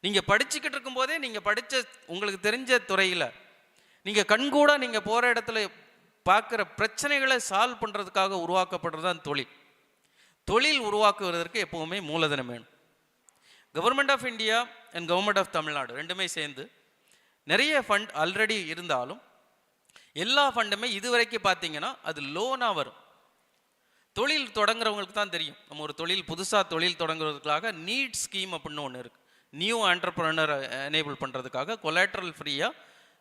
நீங்கள் படிச்சுக்கிட்டு இருக்கும்போதே நீங்கள் படித்த உங்களுக்கு தெரிஞ்ச துறையில் நீங்கள் கண்கூட நீங்கள் போகிற இடத்துல பார்க்குற பிரச்சனைகளை சால்வ் பண்ணுறதுக்காக உருவாக்கப்படுறது தான் தொழில். தொழில் உருவாக்குவதற்கு எப்போவுமே மூலதனம் வேணும். Government of India and government of Tamil Nadu ரெண்டுமே சேர்ந்து நிறைய ஃபண்ட் ஆல்ரெடி இருந்தாலும் எல்லா ஃபண்டுமே இதுவரைக்கும் பார்த்தீங்கன்னா அது லோனாக வரும். தொழில் தொடங்குறவங்களுக்கு தான் தெரியும். நம்ம ஒரு தொழில் புதுசாக தொழில் தொடங்குறதுக்காக நீட் ஸ்கீம் அப்படின்னு ஒன்று இருக்குது. நியூ ஆண்டர்பிரனர் எனேபிள் பண்ணுறதுக்காக கொலாட்ரல் ஃப்ரீயாக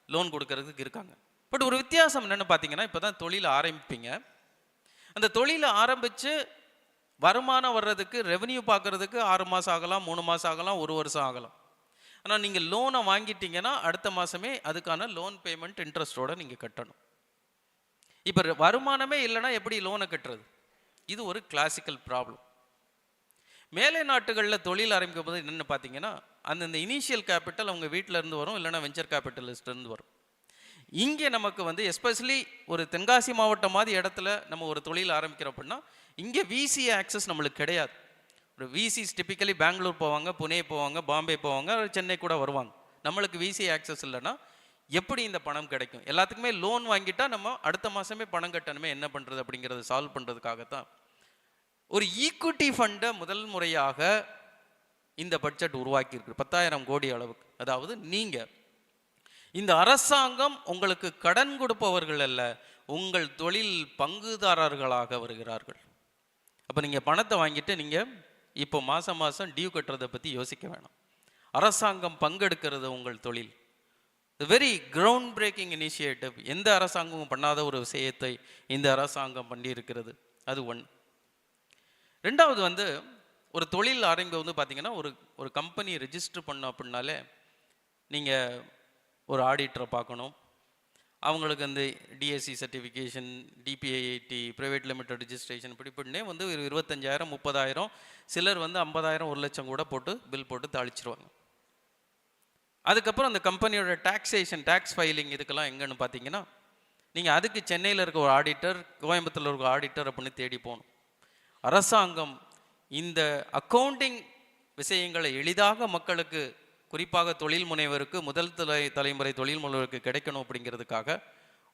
லோன் கொடுக்கறதுக்கு இருக்காங்க. பட் ஒரு வித்தியாசம் என்னென்னு பார்த்தீங்கன்னா, இப்போ தான் தொழில் ஆரம்பிப்பீங்க. அந்த தொழிலை ஆரம்பித்து வருமானம் வர்றதுக்கு, ரெவன்யூ பார்க்குறதுக்கு 6 மாதம் ஆகலாம், 3 மாதம் ஆகலாம், 1 வருஷம் ஆகலாம். ஆனால் நீங்கள் லோனை வாங்கிட்டீங்கன்னா அடுத்த மாதமே அதுக்கான லோன் பேமெண்ட் இன்ட்ரெஸ்டோடு நீங்கள் கட்டணும். இப்போ வருமானமே இல்லைன்னா எப்படி லோனை கட்டுறது? இது ஒரு கிளாசிக்கல் ப்ராப்ளம். மேலை நாட்டுகளில் தொழில் ஆரம்பிக்கும் போது என்னென்னு பார்த்தீங்கன்னா, அந்தந்த இனிஷியல் கேபிட்டல் அவங்க வீட்டில் இருந்து வரும், இல்லைனா வெஞ்சர் கேபிட்டலிஸ்ட்லேருந்து வரும். இங்கே நமக்கு வந்து எஸ்பெஷலி ஒரு தென்காசி மாவட்டம் மாதிரி இடத்துல நம்ம ஒரு தொழில் ஆரம்பிக்கிறோம் அப்படின்னா இங்கே விசி ஆக்சஸ் நம்மளுக்கு கிடையாது. ஒரு விசிஸ் டிப்பிக்கலி பெங்களூர் போவாங்க, புனே போவாங்க, பாம்பே போவாங்க, சென்னை கூட வருவாங்க. நம்மளுக்கு விசி ஆக்சஸ் இல்லைன்னா எப்படி இந்த பணம் கிடைக்கும்? எல்லாத்துக்குமே லோன் வாங்கிட்டா நம்ம அடுத்த மாசமே பணம் கட்டணுமே, என்ன பண்றது அப்படிங்கிறத சால்வ் பண்றதுக்காகத்தான் ஒரு ஈக்விட்டி ஃபண்டை முதல் முறையாக இந்த பட்ஜெட் உருவாக்கி இருக்கு 10,000 கோடி அளவுக்கு. அதாவது நீங்க இந்த அரசாங்கம் உங்களுக்கு கடன் கொடுப்பவர்கள் அல்ல, உங்கள் தொழில் பங்குதாரர்களாக வருகிறார்கள். அப்ப நீங்க பணத்தை வாங்கிட்டு நீங்க இப்போ மாசம் மாசம் டியூ கட்டுறதை பத்தி யோசிக்க வேணாம். அரசாங்கம் பங்கெடுக்கிறது உங்கள் தொழில். Very ground braking initiative. எந்த அரசாங்கமும் பண்ணாத ஒரு விஷயத்தை இந்த அரசாங்கம் பண்ணி இருக்கிறது. அது ஒன்று. ரெண்டாவது வந்து ஒரு தொழில் ஆரம்பம் வந்து பார்த்தீங்கன்னா ஒரு கம்பெனி ரெஜிஸ்டர் பண்ணோம் அப்படின்னாலே நீங்கள் ஒரு ஆடிட்டரை பார்க்கணும். அவங்களுக்கு அந்த DSC certification, DPIIT, private limited registration இப்படி பண்ணே வந்து ஒரு 25,000 30,000, சிலர் வந்து 50,000 1,00,000 கூட போட்டு பில் போட்டு தாளிச்சிருவாங்க. அதுக்கப்புறம் அந்த கம்பெனியோட டாக்ஸேஷன், டேக்ஸ் ஃபைலிங் இதுக்கெல்லாம் எங்கன்னு பார்த்தீங்கன்னா நீங்கள் அதுக்கு சென்னையில் இருக்க ஒரு ஆடிட்டர், கோயம்புத்தூரில் இருக்க ஆடிட்டர் அப்படின்னு தேடி போகணும். அரசாங்கம் இந்த அக்கௌண்டிங் விஷயங்களை எளிதாக மக்களுக்கு, குறிப்பாக தொழில் முனைவருக்கு, முதல் தலைமுறை தொழில் முனைவருக்கு கிடைக்கணும் அப்படிங்கிறதுக்காக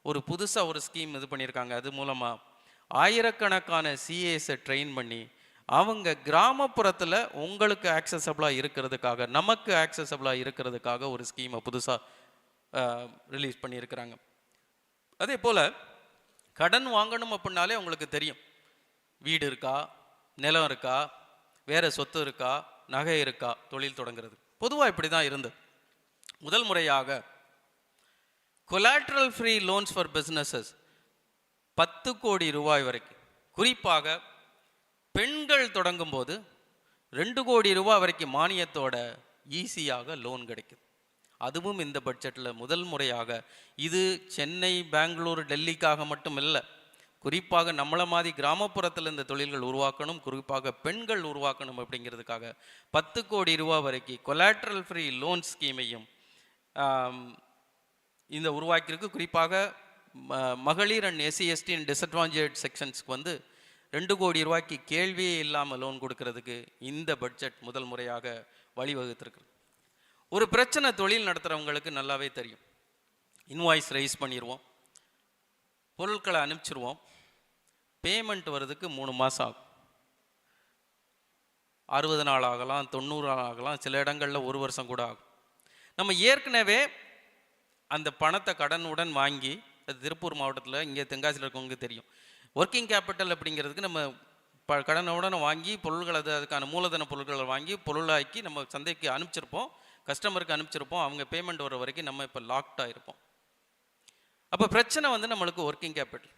ஒரு புதுசாக ஒரு ஸ்கீம் இது பண்ணியிருக்காங்க. அது மூலமாக ஆயிரக்கணக்கான சிஏஸை ட்ரெயின் பண்ணி அவங்க கிராமப்புறத்தில் உங்களுக்கு ஆக்சசபிளாக இருக்கிறதுக்காக, நமக்கு ஆக்சசபிளாக இருக்கிறதுக்காக ஒரு ஸ்கீமை புதுசாக ரிலீஸ் பண்ணியிருக்கிறாங்க. அதே போல் கடன் வாங்கணும் அப்படின்னாலே உங்களுக்கு தெரியும், வீடு இருக்கா, நிலம் இருக்கா, வேறு சொத்து இருக்கா, நகை இருக்கா, தொழில் தொடங்குறது. பொதுவாக இப்படி தான் இருந்தது. முதல் முறையாக collateral free loans for businesses 10 கோடி ரூபாய் வரைக்கும், குறிப்பாக பெண்கள் தொடங்கும் போது 2 கோடி ரூபாய் வரைக்கும் மானியத்தோட ஈஸியாக லோன் கிடைக்கும். அதுவும் இந்த பட்ஜெட்டில் முதல் முறையாக. இது சென்னை, பெங்களூர், டெல்லிக்காக மட்டும் இல்லை, குறிப்பாக நம்மளை மாதிரி கிராமப்புறத்தில் இந்த தொழில்கள் உருவாக்கணும், குறிப்பாக பெண்கள் உருவாக்கணும் அப்படிங்கிறதுக்காக 10 கோடி ரூபா வரைக்கும் கொலாட்ரல் ஃப்ரீ லோன் ஸ்கீமையும் இந்த உருவாக்கியிருக்கு. குறிப்பாக மகளிர் and SC ST and disadvantage செக்ஷன்ஸ்க்கு வந்து 2 கோடி ரூபாய்க்கு கேள்வியே இல்லாமல் லோன் கொடுக்கறதுக்கு இந்த பட்ஜெட் முதல் முறையாக வழிவகுத்திருக்கு. ஒரு பிரச்சனை தொழில் நடத்துகிறவங்களுக்கு நல்லாவே தெரியும். இன்வாய்ஸ் ரைஸ் பண்ணிடுவோம், பொருட்களை அனுப்பிச்சிருவோம், பேமெண்ட் வர்றதுக்கு 3 மாதம் ஆகும். 60 நாள் ஆகலாம், 90 நாள் ஆகலாம், சில இடங்களில் 1 வருஷம் கூட ஆகும். நம்ம ஏற்கனவே அந்த பணத்தை கடனுடன் வாங்கி, அது திருப்பூர் மாவட்டத்தில், இங்கே தென்காசியில் இருக்கவங்களுக்கு தெரியும், ஒர்க்கிங் கேபிட்டல் அப்படிங்கிறதுக்கு நம்ம கடனுடன் வாங்கி பொருள்கள், அதுக்கான மூலதன பொருட்களை வாங்கி பொருளாக்கி நம்ம சந்தைக்கு அனுப்பிச்சிருப்போம், கஸ்டமருக்கு அனுப்பிச்சிருப்போம். அவங்க பேமெண்ட் வர வரைக்கும் நம்ம இப்போ லாக்டாக இருப்போம். அப்போ பிரச்சனை வந்து நம்மளுக்கு ஒர்க்கிங் கேபிட்டல்.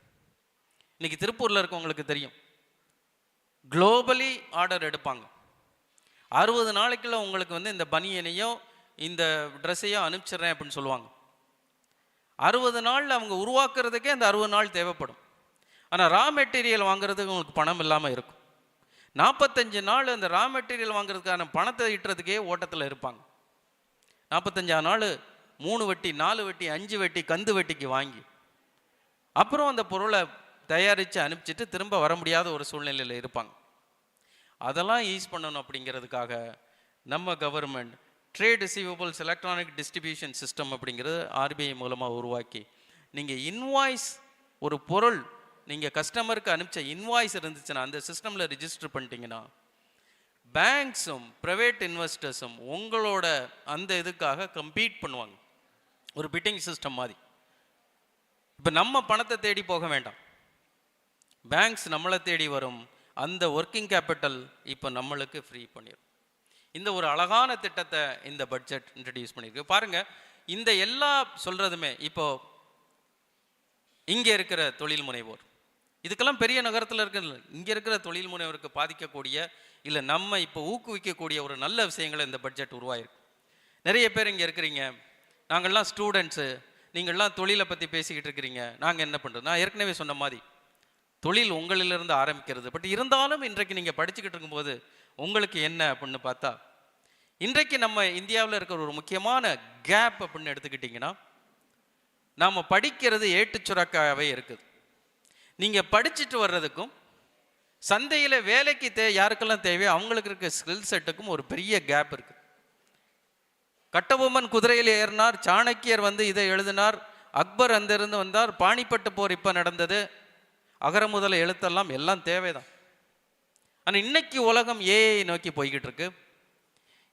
இன்னைக்கு திருப்பூரில் இருக்கவங்களுக்கு தெரியும், குளோபலி ஆர்டர் எடுப்பாங்க. 60 நாளைக்குள்ள உங்களுக்கு வந்து இந்த பனியனையோ இந்த ட்ரெஸ்ஸையோ அனுப்பிச்சிடுறேன் அப்படின்னு சொல்லுவாங்க. 60 நாளில் அவங்க உருவாக்குறதுக்கே அந்த 60 நாள் தேவைப்படும். ஆனால் ரா மெட்டீரியல் வாங்குறதுக்கு உங்களுக்கு பணம் இல்லாமல் இருக்கும். 45 நாள் அந்த ரா மெட்டீரியல் வாங்குறதுக்கான பணத்தை ஈட்டுறதுக்கே ஓட்டத்தில் இருப்பாங்க. 45 நாள் 3 வட்டி, 4 வட்டி, 5 வட்டி, கந்து வட்டிக்கு வாங்கி அப்புறம் அந்த பொருளை தயாரித்து அனுப்பிச்சிட்டு திரும்ப வர முடியாத ஒரு சூழ்நிலையில் இருப்பாங்க. அதெல்லாம் ஈஸ் பண்ணணும் அப்படிங்கிறதுக்காக நம்ம government trade receivables electronic distribution system அப்படிங்கிறது ஆர்பிஐ மூலமாக உருவாக்கி, நீங்கள் இன்வாய்ஸ், ஒரு பொருள் நீங்கள் கஸ்டமருக்கு அனுப்பிச்ச இன்வாய்ஸ் இருந்துச்சுன்னா அந்த சிஸ்டமில் ரிஜிஸ்டர் பண்ணிட்டீங்கன்னா பேங்க்ஸும் ப்ரைவேட் இன்வெஸ்டர்ஸும் உங்களோட அந்த இதுக்காக கம்பீட் பண்ணுவாங்க. ஒரு பிட்டிங் சிஸ்டம் மாதிரி. இப்போ நம்ம பணத்தை தேடி போக வேண்டாம், பேங்க்ஸ் நம்மளை தேடி வரும். அந்த ஒர்க்கிங் கேபிட்டல் இப்போ நம்மளுக்கு ஃப்ரீ பண்ணிடும். இந்த ஒரு அழகான திட்டத்தை இந்த பட்ஜெட் இன்ட்ரடியூஸ் பண்ணியிருக்கு. பாருங்க, இந்த எல்லா சொல்றதுமே இப்போ இங்கே இருக்கிற தொழில் முனைவோர், இதுக்கெல்லாம் பெரிய நகரத்தில் இருக்கிற இங்கே இருக்கிற தொழில் முனைவருக்கு பாதிக்கக்கூடிய இல்லை நம்ம இப்போ ஊக்குவிக்கக்கூடிய ஒரு நல்ல விஷயங்களை இந்த பட்ஜெட் உருவாயிருக்கு. நிறைய பேர் இங்கே இருக்கிறீங்க, நாங்கள்லாம் ஸ்டூடெண்ட்ஸு, நீங்கள்லாம் தொழிலை பற்றி பேசிக்கிட்டு இருக்கிறீங்க, நாங்கள் என்ன பண்ணுறது? நான் ஏற்கனவே சொன்ன மாதிரி தொழில் உங்களிலிருந்து ஆரம்பிக்கிறது. பட் இருந்தாலும் இன்றைக்கு நீங்கள் படிச்சுக்கிட்டு இருக்கும்போது உங்களுக்கு என்ன அப்படின்னு பார்த்தா, இன்றைக்கு நம்ம இந்தியாவில் இருக்கிற ஒரு முக்கியமான கேப் அப்படின்னு எடுத்துக்கிட்டிங்கன்னா, நாம் படிக்கிறது ஏட்டுச்சுரக்காகவே இருக்குது. நீங்கள் படிச்சுட்டு வர்றதுக்கும் சந்தையில் வேலைக்கு யாருக்கெல்லாம் தேவையோ அவங்களுக்கு இருக்க ஸ்கில் செட்டுக்கும் ஒரு பெரிய கேப் இருக்குது. கட்டபொம்மன் குதிரையில் ஏறினார், சாணக்கியர் வந்து இதை எழுதினார், அக்பர் அங்கிருந்து வந்தார், பாணிப்பட்டு போர் இப்போ நடந்தது, அகர முதல எழுத்தெல்லாம் எல்லாம் தேவைதான். ஆனால் இன்னைக்கு உலகம் ஏஐ நோக்கி போய்கிட்டு இருக்கு.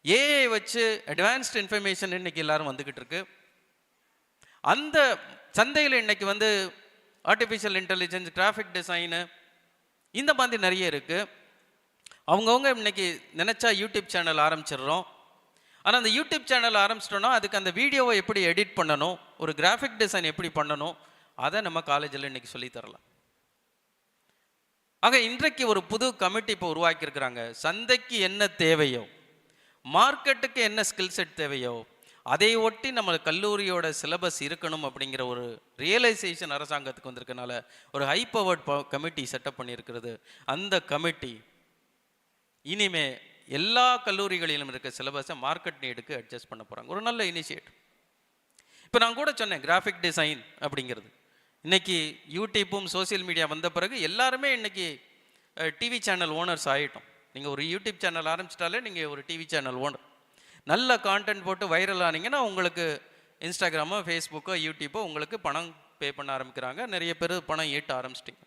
ஏஐ வச்சு அட்வான்ஸ்டு இன்ஃபர்மேஷன் இன்னைக்கு எல்லாரும் வந்துக்கிட்டு இருக்கு. அந்த சந்தையில் இன்னைக்கு வந்து ஆர்டிஃபிஷியல் இன்டெலிஜென்ஸ், கிராஃபிக் டிசைனு, இந்த மாதிரி நிறைய இருக்கு. அவங்கவுங்க இன்னைக்கு நினைச்சா யூடியூப் சேனல் ஆரம்பிச்சிடுறோம். ஆனால் அந்த யூடியூப் சேனல் ஆரம்பிச்சிட்டோன்னா அதுக்கு அந்த வீடியோவை எப்படி எடிட் பண்ணணும், ஒரு கிராஃபிக் டிசைன் எப்படி பண்ணணும், அதை நம்ம காலேஜில் இன்னைக்கு சொல்லி தரலாம். ஆக இன்றைக்கு ஒரு புது கமிட்டி இப்போ உருவாக்கியிருக்கிறாங்க. சந்தைக்கு என்ன தேவையோ, மார்க்கெட்டுக்கு என்ன ஸ்கில் செட் தேவையோ, அதை ஒட்டி நம்ம கல்லூரியோட சிலபஸ் இருக்கணும் அப்படிங்கிற ஒரு ரியலைசேஷன் அரசாங்கத்துக்கு வந்திருக்கனால ஒரு ஹை பவர்ட் கமிட்டி செட்டப் பண்ணியிருக்கிறது. அந்த கமிட்டி இனிமே எல்லா கல்லூரிகளிலும் இருக்க சிலபஸை மார்க்கெட் நீடுக்கு அட்ஜஸ்ட் பண்ண போகிறாங்க. ஒரு நல்ல இனிஷியேட்டிவ். இப்போ நான் கூட சொன்னேன் கிராஃபிக் டிசைன் அப்படிங்கிறது. இன்னைக்கு யூடியூப்பும் சோசியல் மீடியா வந்த பிறகு எல்லாருமே இன்னைக்கு டிவி சேனல் ஓனர்ஸ் ஆகிட்டோம். நீங்கள் ஒரு யூடியூப் சேனல் ஆரம்பிச்சிட்டாலே நீங்கள் ஒரு டிவி சேனல் ஓனர். நல்ல கான்டென்ட் போட்டு வைரல் ஆனீங்கன்னா உங்களுக்கு இன்ஸ்டாகிராமோ, ஃபேஸ்புக்கோ, யூடியூப்போ உங்களுக்கு பணம் பே பண்ண ஆரம்பிக்கிறாங்க. நிறைய பேர் பணம் ஈட்ட ஆரம்பிச்சிட்டிங்க.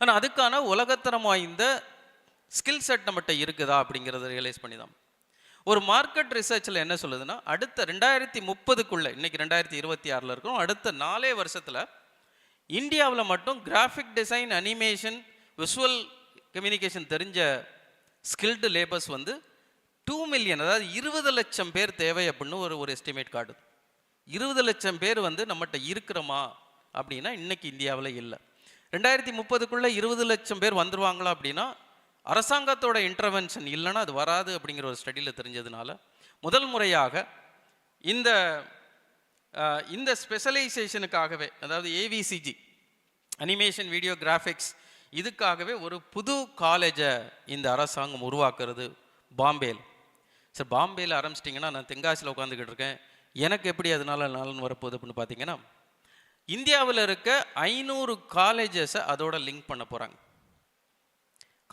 ஆனால் அதுக்கான உலகத்தரம் வாய்ந்த ஸ்கில் செட் நம்மகிட்ட இருக்குதா அப்படிங்கிறத ரியலைஸ் பண்ணி தான். ஒரு மார்க்கெட் ரிசர்ச்சில் என்ன சொல்லுதுன்னா, அடுத்த 2030க்குள்ளே, இன்னைக்கு 2026 இருக்கோம், அடுத்த 4 வருஷத்தில் இந்தியாவில் மட்டும் graphic design, animation, visual communication தெரிஞ்ச ஸ்கில்டு லேபர்ஸ் வந்து 2 மில்லியன், அதாவது 20 லட்சம் பேர் தேவை அப்படின்னு ஒரு எஸ்டிமேட் காட்டுது. 20 லட்சம் பேர் வந்து நம்மகிட்ட இருக்கிறோமா அப்படின்னா இன்னைக்கு இந்தியாவில் இல்லை. 2030க்குள்ளே 20 லட்சம் பேர் வந்துருவாங்களா அப்படின்னா அரசாங்கத்தோட இன்டர்வென்ஷன் இல்லைன்னா அது வராது அப்படிங்கிற ஒரு ஸ்டடியில் தெரிஞ்சதுனால முதல் முறையாக இந்த ஸ்பெஷலைசேஷனுக்காகவே, அதாவது ஏவிசிஜி, அனிமேஷன், வீடியோ கிராஃபிக்ஸ், இதுக்காகவே ஒரு புது காலேஜை இந்த அரசாங்கம் உருவாக்குறது பாம்பேயில். சார், பாம்பேயில் ஆரம்பிச்சிட்டிங்கன்னா நான் தென்காசியில் உட்காந்துக்கிட்டு இருக்கேன், எனக்கு எப்படி அதனால நலன் வரப்போகுது அப்படின்னு பார்த்தீங்கன்னா, இந்தியாவில் இருக்க 500 காலேஜஸை அதோட லிங்க் பண்ண போகிறாங்க.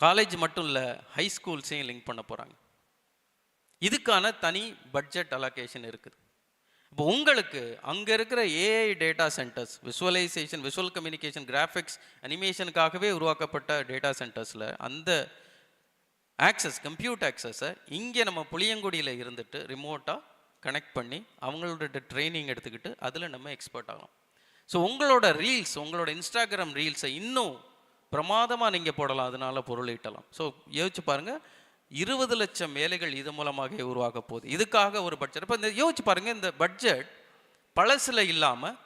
காலேஜ் மட்டும் இல்லை, ஹை ஸ்கூல்ஸையும் லிங்க் பண்ண போகிறாங்க. இதுக்கான தனி பட்ஜெட் அலோகேஷன் இருக்குது. இப்போ உங்களுக்கு அங்கே இருக்கிற AI data centres, visualisation, visual communication, graphics, அனிமேஷனுக்காகவே உருவாக்கப்பட்ட டேட்டா சென்டர்ஸில் அந்த ஆக்சஸ், கம்ப்யூட் ஆக்சஸை இங்கே நம்ம புளியங்குடியில் இருந்துட்டு ரிமோட்டாக கனெக்ட் பண்ணி அவங்களோட ட்ரைனிங் எடுத்துக்கிட்டு அதில் நம்ம எக்ஸ்பர்ட் ஆகலாம். ஸோ உங்களோட ரீல்ஸ், உங்களோட இன்ஸ்டாகிராம் ரீல்ஸை இன்னும் பிரமாதமாக நீங்கள் போடலாம், அதனால பொருள் ஈட்டலாம். ஸோ யோசிச்சு பாருங்கள், 20 லட்சம் வேலைகள் இது மூலமாக உருவாக போகுது. இதுக்காக ஒரு பட்ஜெட். இப்போ இந்த யோசிச்சு பாருங்கள், இந்த பட்ஜெட் பழசில் இல்லாமல்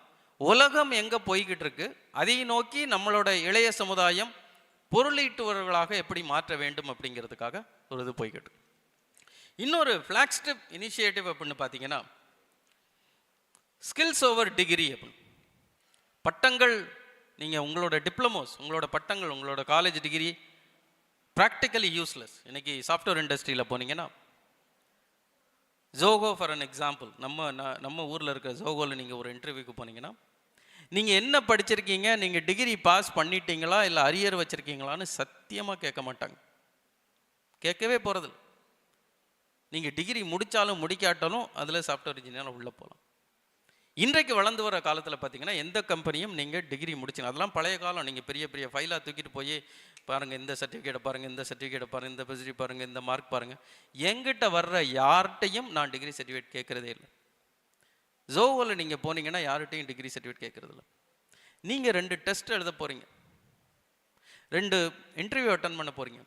உலகம் எங்கே போய்கிட்டு இருக்கு, அதை நோக்கி நம்மளோட இளைய சமுதாயம் பொருளீட்டுவர்களாக எப்படி மாற்ற வேண்டும் அப்படிங்கிறதுக்காக ஒரு இது போய்கிட்டு இருக்கு. இன்னொரு ஃப்ளாக்ஷிப் இனிஷியேட்டிவ் அப்படின்னு பார்த்தீங்கன்னா ஸ்கில்ஸ் ஓவர் டிகிரி அப்படின்னு. பட்டங்கள், நீங்கள் உங்களோட டிப்ளமோஸ், உங்களோட பட்டங்கள், உங்களோட காலேஜ் டிகிரி ப்ராக்டிக்கலி யூஸ்லெஸ். இன்னைக்கு சாஃப்ட்வேர் இண்டஸ்ட்ரியில் போனீங்கன்னா, ஜோகோ ஃபார் அன் எக்ஸாம்பிள், நம்ம ஊரில் இருக்கிற ஜோகோவில் நீங்கள் ஒரு இன்டர்வியூக்கு போனீங்கன்னா, நீங்கள் என்ன படிச்சிருக்கீங்க, நீங்கள் டிகிரி பாஸ் பண்ணிட்டீங்களா இல்லை அரியர் வச்சுருக்கீங்களான்னு சத்தியமாக கேட்க மாட்டாங்க, கேட்கவே போகிறதில்ல. நீங்கள் டிகிரி முடித்தாலும் முடிக்காட்டாலும் அதில் சாஃப்ட்வேர் இன்ஜினியராக உள்ளே போகலாம். இன்றைக்கு வளர்ந்து வர காலத்தில் பார்த்தீங்கன்னா எந்த கம்பெனியும் நீங்கள் டிகிரி முடிச்சிங்க, அதெல்லாம் பழைய காலம். நீங்கள் பெரிய பெரிய ஃபைலாக தூக்கிட்டு போய் பாருங்கள், இந்த சர்டிஃபிகேட்டை பாருங்கள், இந்த சர்டிஃபிகேட்டை பாருங்கள், இந்த பெசிலிட்டி பாருங்கள், இந்த மார்க் பாருங்கள். எங்கிட்ட வர்ற யார்கிட்டையும் நான் டிகிரி சர்டிஃபிகேட் கேட்குறதே இல்லை. ஜோவோவில் நீங்கள் போனீங்கன்னா யார்கிட்டையும் டிகிரி சர்டிஃபிகேட் கேட்குறது இல்லை. நீங்கள் 2 டெஸ்ட் எழுத போகிறீங்க, 2 இன்டர்வியூ அட்டன் பண்ண போகிறீங்க,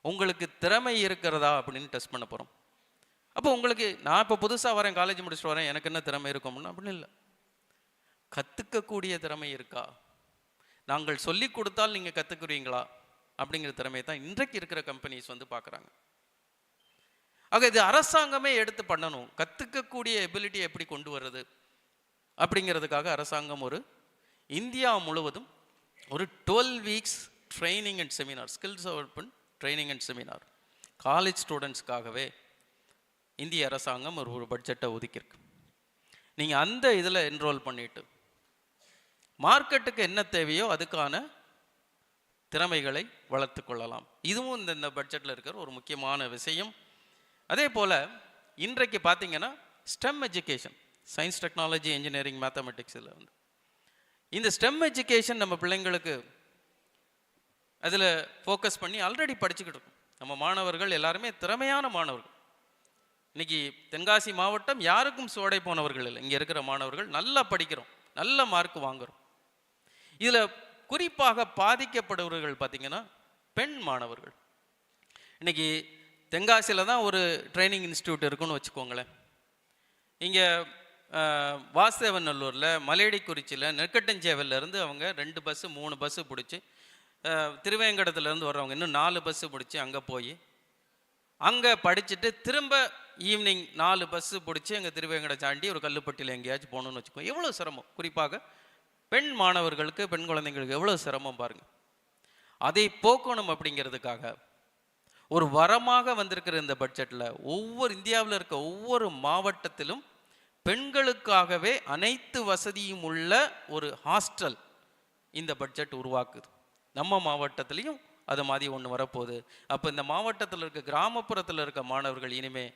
உங்களுக்கு திறமை இருக்கிறதா அப்படின்னு டெஸ்ட் பண்ண போகிறோம். அப்போ உங்களுக்கு, நான் இப்போ புதுசாக வரேன், காலேஜ் முடிச்சுட்டு வரேன், எனக்கு என்ன திறமை இருக்கும்னு அப்படின்னு இல்லை, கற்றுக்கக்கூடிய திறமை இருக்கா, நாங்கள் சொல்லி கொடுத்தால் நீங்கள் கற்றுக்குறீங்களா அப்படிங்கிற திறமையை தான் இன்றைக்கு இருக்கிற கம்பெனிஸ் வந்து பார்க்குறாங்க. ஆக இது அரசாங்கமே எடுத்து பண்ணணும். கற்றுக்கக்கூடிய எபிலிட்டியை எப்படி கொண்டு வர்றது அப்படிங்கிறதுக்காக அரசாங்கம் ஒரு இந்தியா முழுவதும் ஒரு 12 weeks training and seminar, skills development training and seminar college ஸ்டூடெண்ட்ஸ்க்காகவே இந்திய அரசாங்கம் ஒரு பட்ஜெட்டை ஒதுக்கியிருக்கு. நீங்கள் அந்த இதில் என்ரோல் பண்ணிட்டு மார்க்கெட்டுக்கு என்ன தேவையோ அதுக்கான திறமைகளை வளர்த்து கொள்ளலாம். இதுவும் இந்த பட்ஜெட்டில் இருக்கிற ஒரு முக்கியமான விஷயம். அதே போல் இன்றைக்கு பார்த்தீங்கன்னா STEM education, science technology engineering மேத்தமெட்டிக்ஸில் வந்து இந்த ஸ்டெம் எஜுகேஷன் நம்ம பிள்ளைங்களுக்கு அதில் ஃபோக்கஸ் பண்ணி ஆல்ரெடி படிச்சுக்கிட்டு இருக்கோம். நம்ம மாணவர்கள் எல்லாருமே திறமையான மாணவர்கள். இன்னைக்கு தென்காசி மாவட்டம் யாருக்கும் சோடை போனவர்கள் இல்லை. இங்கே இருக்கிற மாணவர்கள் நல்லா படிக்கிறோம், நல்ல மார்க் வாங்குறோம். இதில் குறிப்பாக பாதிக்கப்படுபவர்கள் பார்த்தீங்கன்னா பெண் மாணவர்கள். இன்னைக்கு தென்காசியில் தான் ஒரு ட்ரைனிங் இன்ஸ்டியூட் இருக்குன்னு வச்சுக்கோங்களேன். இங்கே வாசுதேவநல்லூரில், மலையடிக்குறிச்சியில், நெற்கட்டஞ்சேவல்லேருந்து அவங்க 2 பஸ்ஸு 3 பஸ்ஸு பிடிச்சி, திருவேங்கடத்துலேருந்து வர்றவங்க இன்னும் 4 பஸ்ஸு பிடிச்சி அங்கே போய் அங்கே படிச்சுட்டு திரும்ப ஈவினிங் 4 பஸ்ஸு பிடிச்சி அங்கே திருவேங்கடம் தாண்டி ஒரு கல்லுப்பட்டியில் எங்கேயாச்சும் போகணுன்னு வச்சுக்கோங்க. எவ்வளோ சிரமம். குறிப்பாக பெண் மாணவர்களுக்கு, பெண் குழந்தைங்களுக்கு எவ்வளோ சிரமம் பாருங்கள். அதை போக்கணும் அப்படிங்கிறதுக்காக ஒரு வரமாக வந்திருக்கிற இந்த பட்ஜெட்டில் ஒவ்வொரு இந்தியாவில் இருக்க ஒவ்வொரு மாவட்டத்திலும் பெண்களுக்காகவே அனைத்து வசதியும் உள்ள ஒரு ஹாஸ்டல் இந்த பட்ஜெட் உருவாக்குது. நம்ம மாவட்டத்திலையும் அது மாதிரி ஒன்று வரப்போகுது. அப்போ இந்த மாவட்டத்தில் இருக்க, கிராமப்புறத்தில் இருக்க மாணவர்கள் இனிமே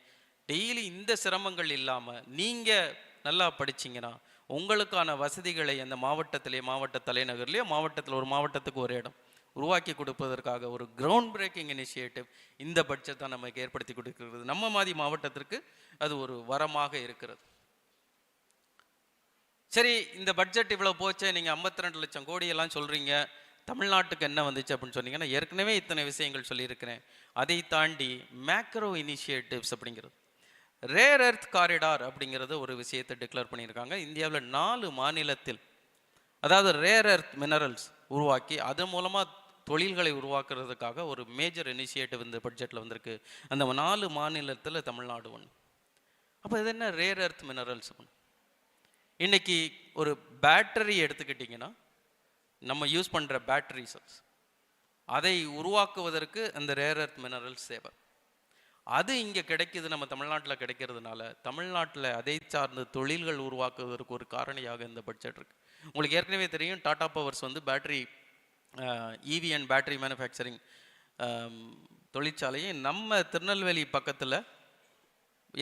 டெய்லி இந்த சிரமங்கள் இல்லாமல் நீங்கள் நல்லா படிச்சிங்கன்னா உங்களுக்கான வசதிகளை அந்த மாவட்டத்திலே, மாவட்ட தலைநகர்லேயோ, மாவட்டத்தில் ஒரு மாவட்டத்துக்கு ஒரு இடம் உருவாக்கி கொடுப்பதற்காக ஒரு கிரவுண்ட் பிரேக்கிங் இனிஷியேட்டிவ் இந்த பட்ஜெட் தான் நமக்கு ஏற்படுத்தி கொடுக்கிறது. நம்ம மாதிரி மாவட்டத்திற்கு அது ஒரு வரமாக இருக்கிறது. சரி, இந்த பட்ஜெட் இவ்வளோ போச்சு, நீங்கள் 52 லட்சம் கோடி எல்லாம் சொல்கிறீங்க, தமிழ்நாட்டுக்கு என்ன வந்துச்சு அப்படின்னு சொன்னீங்கன்னா, ஏற்கனவே இத்தனை விஷயங்கள் சொல்லியிருக்கிறேன். அதை தாண்டி மேக்ரோ இனிஷியேட்டிவ்ஸ் அப்படிங்கிறது, ரேர் எர்த் காரிடார் அப்படிங்கிறது ஒரு விஷயத்தை டிக்ளேர் பண்ணியிருக்காங்க. இந்தியாவில் 4 மாநிலத்தில், அதாவது ரேர் எர்த் மினரல்ஸ் உருவாக்கி அதன் மூலமாக தொழில்களை உருவாக்குறதுக்காக ஒரு மேஜர் இனிஷியேட்டிவ் இந்த பட்ஜெட்டில் வந்திருக்கு. அந்த 4 மாநிலத்தில் தமிழ்நாடு ஒன்று. அப்போ இது என்ன ரேர் எர்த் மினரல்ஸ்? இன்னைக்கு ஒரு பேட்டரி எடுத்துக்கிட்டிங்கன்னா, நம்ம யூஸ் பண்ணுற பேட்டரி செல்ஸ், அதை உருவாக்குவதற்கு அந்த ரேர் எர்த் மினரல்ஸ் தேவை. அது இங்கே கிடைக்கிது, நம்ம தமிழ்நாட்டில் கிடைக்கிறதுனால தமிழ்நாட்டில் அதை சார்ந்த தொழில்கள் உருவாக்குவதற்கு ஒரு காரணியாக இந்த பட்ஜெட் இருக்குது. உங்களுக்கு ஏற்கனவே தெரியும், டாடா பவர்ஸ் வந்து battery EV and battery manufacturing தொழிற்சாலையை நம்ம திருநெல்வேலி பக்கத்தில்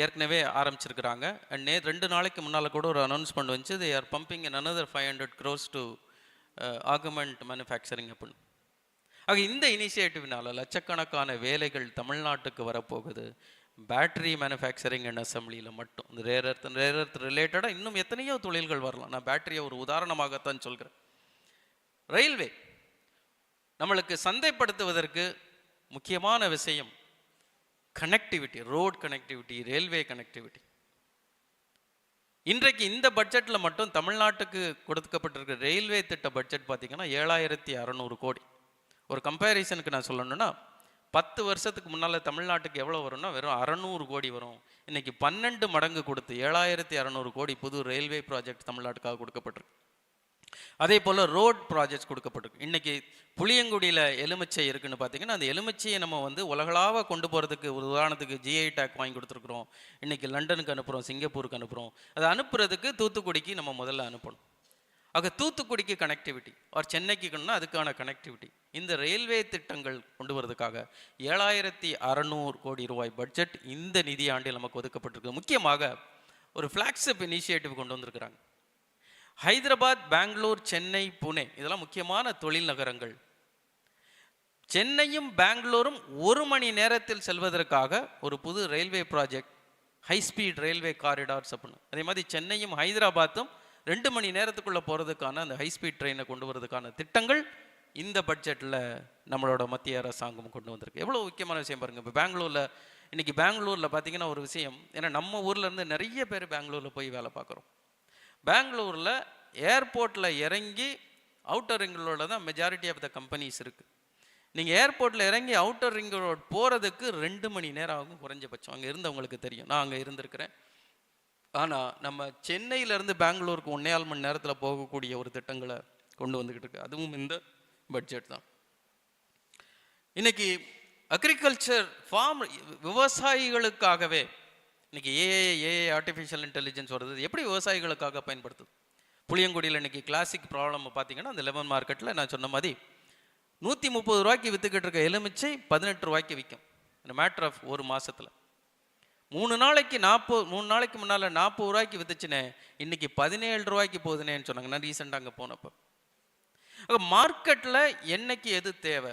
ஏற்கனவே ஆரம்பிச்சிருக்கிறாங்க. அண்ட் 2 நாளைக்கு முன்னால் கூட ஒரு அனௌன்ஸ்மெண்ட் வந்துச்சு, they are pumping in another 500 crores to augment manufacturing அப்படின்னு. ஆக இந்த இனிஷியேட்டிவ்னால லட்சக்கணக்கான வேலைகள் தமிழ்நாட்டுக்கு வரப்போகுது. பேட்டரி மேனுஃபேக்சரிங் அண்ட் அசம்பிளியில் மட்டும் இந்த ரேர் எர்த் ரிலேட்டடாக இன்னும் எத்தனையோ தொழில்கள் வரலாம். நான் பேட்டரியை ஒரு உதாரணமாகத்தான் சொல்கிறேன். ரயில்வே நம்மளுக்கு சந்தைப்படுத்துவதற்கு முக்கியமான விஷயம் connectivity, road connectivity, railway connectivity. இன்றைக்கு இந்த பட்ஜெட்டில் மட்டும் தமிழ்நாட்டுக்கு கொடுக்கப்பட்டிருக்கிற ரயில்வே திட்ட பட்ஜெட் பார்த்தீங்கன்னா 7600 கோடி. ஒரு கம்பேரிசனுக்கு நான் சொல்லணும்னா, 10 வருஷத்துக்கு முன்னால் தமிழ்நாட்டுக்கு எவ்வளோ வரும்னா வெறும் 600 கோடி வரும். இன்னைக்கு 12 மடங்கு கொடுத்து 7600 கோடி புது ரயில்வே ப்ராஜெக்ட் தமிழ்நாட்டுக்காக கொடுக்கப்பட்டிருக்கு. அதே போல் ரோட் ப்ராஜெக்ட்ஸ் கொடுக்கப்பட்டிருக்கு. இன்றைக்கி புளியங்குடியில் எலுமிச்சை இருக்குதுன்னு பார்த்தீங்கன்னா, அந்த எலுமிச்சையை நம்ம வந்து உலகளாக கொண்டு போகிறதுக்கு ஒரு உதாரணத்துக்கு GI டேக் வாங்கி கொடுத்துருக்குறோம். இன்றைக்கி லண்டனுக்கு அனுப்புகிறோம், சிங்கப்பூருக்கு அனுப்புகிறோம். அதை அனுப்புறதுக்கு தூத்துக்குடிக்கு நம்ம முதல்ல அனுப்பணும். ஆக தூத்துக்குடிக்கு கனெக்டிவிட்டி, ஒரு சென்னைக்குன்னா அதுக்கான கனெக்டிவிட்டி, இந்த ரயில்வே திட்டங்கள் கொண்டு வரதுக்காக 7600 கோடி ரூபாய் பட்ஜெட் இந்த நிதியாண்டில் நமக்கு ஒதுக்கப்பட்டிருக்கு. முக்கியமாக ஒரு ஃப்ளாக்ஷிப் இனிஷியேட்டிவ் கொண்டு வந்திருக்கிறாங்க. ஹைதராபாத், பெங்களூர், சென்னை, புனே இதெல்லாம் முக்கியமான தொழில் நகரங்கள். சென்னையும் பெங்களூரும் 1 மணி நேரத்தில் செல்வதற்காக ஒரு புது railway project, high speed railway corridors அப்படின்னு. அதே மாதிரி சென்னையும் ஹைதராபாத்தும் 2 மணி நேரத்துக்குள்ளே போகிறதுக்கான அந்த ஹை ஸ்பீட் ட்ரெயினை கொண்டு வரதுக்கான திட்டங்கள் இந்த பட்ஜெட்டில் நம்மளோட மத்திய அரசாங்கம் கொண்டு வந்திருக்கு. எவ்வளோ முக்கியமான விஷயம் பாருங்கள். இப்போ பெங்களூரில், இன்றைக்கி பெங்களூரில் பார்த்தீங்கன்னா ஒரு விஷயம், ஏன்னா நம்ம ஊர்லேருந்து நிறைய பேர் பெங்களூரில் போய் வேலை பார்க்குறோம். பெங்களூரில் ஏர்போர்ட்டில் இறங்கி அவுட்டர் ரிங் ரோடில் தான் மெஜாரிட்டி ஆஃப் த கம்பெனிஸ் இருக்குது. நீங்கள் ஏர்போர்ட்டில் இறங்கி அவுட்டர் ரிங் ரோட் போகிறதுக்கு 2 மணி நேரம் ஆகும் குறைஞ்சபட்சம். அங்கே இருந்தவங்களுக்கு தெரியும், நான் அங்கே இருந்திருக்கிறேன். ஆனால் நம்ம சென்னையிலேருந்து பெங்களூருக்கு 1.25 மணி நேரத்தில் போகக்கூடிய ஒரு திட்டங்களை கொண்டு வந்துக்கிட்டு இருக்கு. அதுவும் இந்த பட்ஜெட் தான். இன்னைக்கு அக்ரிகல்ச்சர் ஃபார்ம், விவசாயிகளுக்காகவே இன்னைக்கு ஏஐ ஆர்டிஃபிஷியல் இன்டெலிஜென்ஸ் வருது. எப்படி விவசாயிகளுக்காக பயன்படுத்துது? புளியங்குடியில் இன்னைக்கு கிளாசிக் ப்ராப்ளம் பார்த்தீங்கன்னா, அந்த லெமன் மார்க்கெட்டில் நான் சொன்ன மாதிரி 130 ரூபாய்க்கு விற்றுக்கிட்டு இருக்க எலுமிச்சை 18 ரூபாய்க்கு விற்கும். இந்த மேட்டர் ஆஃப் ஒரு மாதத்தில் 3 நாளைக்கு முன்னால் 40 ரூபாய்க்கு வித்துச்சுனே, இன்னைக்கு 17 ரூபாய்க்கு போகுதுனேன்னு சொன்னாங்க. நான் ரீசெண்டாக அங்கே போனப்போ. மார்க்கெட்டில் என்னைக்கு எது தேவை